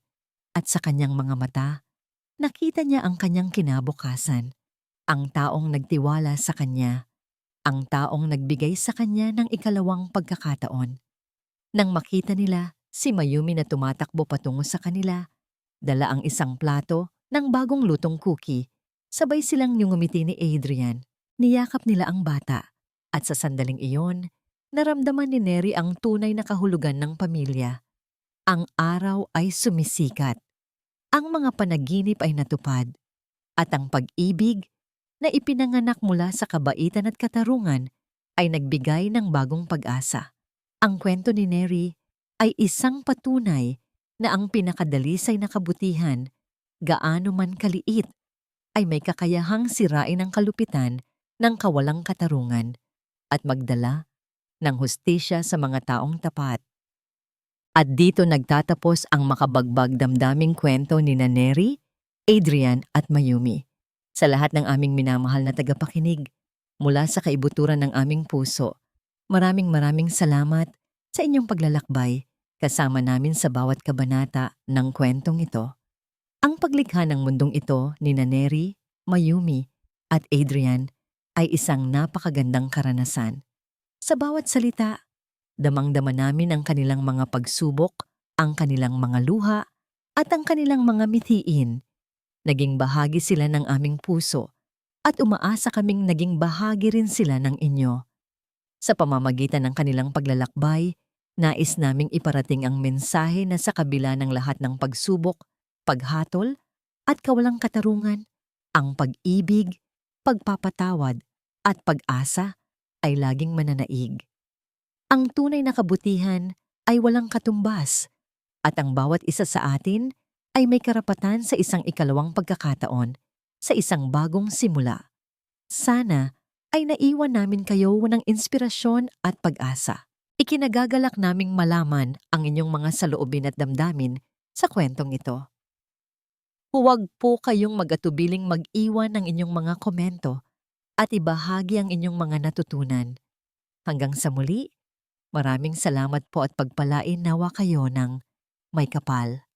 at sa kanyang mga mata, nakita niya ang kanyang kinabukasan, ang taong nagtiwala sa kanya, ang taong nagbigay sa kanya ng ikalawang pagkakataon. Nang makita nila si Mayumi na tumatakbo patungo sa kanila, dala ang isang plato ng bagong lutong cookie. Sabay silang ngumiti ni Adrian. Niyakap nila ang bata. At sa sandaling iyon, naramdaman ni Neri ang tunay na kahulugan ng pamilya. Ang araw ay sumisikat. Ang mga panaginip ay natupad. At ang pag-ibig na ipinanganak mula sa kabaitan at katarungan ay nagbigay ng bagong pag-asa. Ang kwento ni Neri ay isang patunay na ang pinakadalisay na kabutihan, gaano man kaliit, ay may kakayahang sirain ang kalupitan ng kawalang katarungan at magdala ng hustisya sa mga taong tapat. At dito nagtatapos ang makabagbag damdaming kwento ni Neri, Adrian at Mayumi. Sa lahat ng aming minamahal na tagapakinig, mula sa kaibuturan ng aming puso, maraming salamat sa inyong paglalakbay kasama namin sa bawat kabanata ng kwentong ito. Ang paglikha ng mundong ito ni Neri, Mayumi at Adrian ay isang napakagandang karanasan. Sa bawat salita, damang-dama namin ang kanilang mga pagsubok, ang kanilang mga luha, at ang kanilang mga mithiin. Naging bahagi sila ng aming puso at umaasa kaming naging bahagi rin sila ng inyo. Sa pamamagitan ng kanilang paglalakbay, nais naming iparating ang mensahe na sa kabila ng lahat ng pagsubok, paghatol, at kawalang katarungan, ang pag-ibig, pagpapatawad, at pag-asa ay laging mananaig. Ang tunay na kabutihan ay walang katumbas, at ang bawat isa sa atin ay may karapatan sa isang ikalawang pagkakataon, sa isang bagong simula. Sana ay naiwan namin kayo ng inspirasyon at pag-asa. Ikinagagalak naming malaman ang inyong mga saloobin at damdamin sa kwentong ito. Huwag po kayong mag-atubiling mag-iwan ng inyong mga komento at ibahagi ang inyong mga natutunan. Hanggang sa muli, maraming salamat po at pagpalain nawa kayo ng may kapal.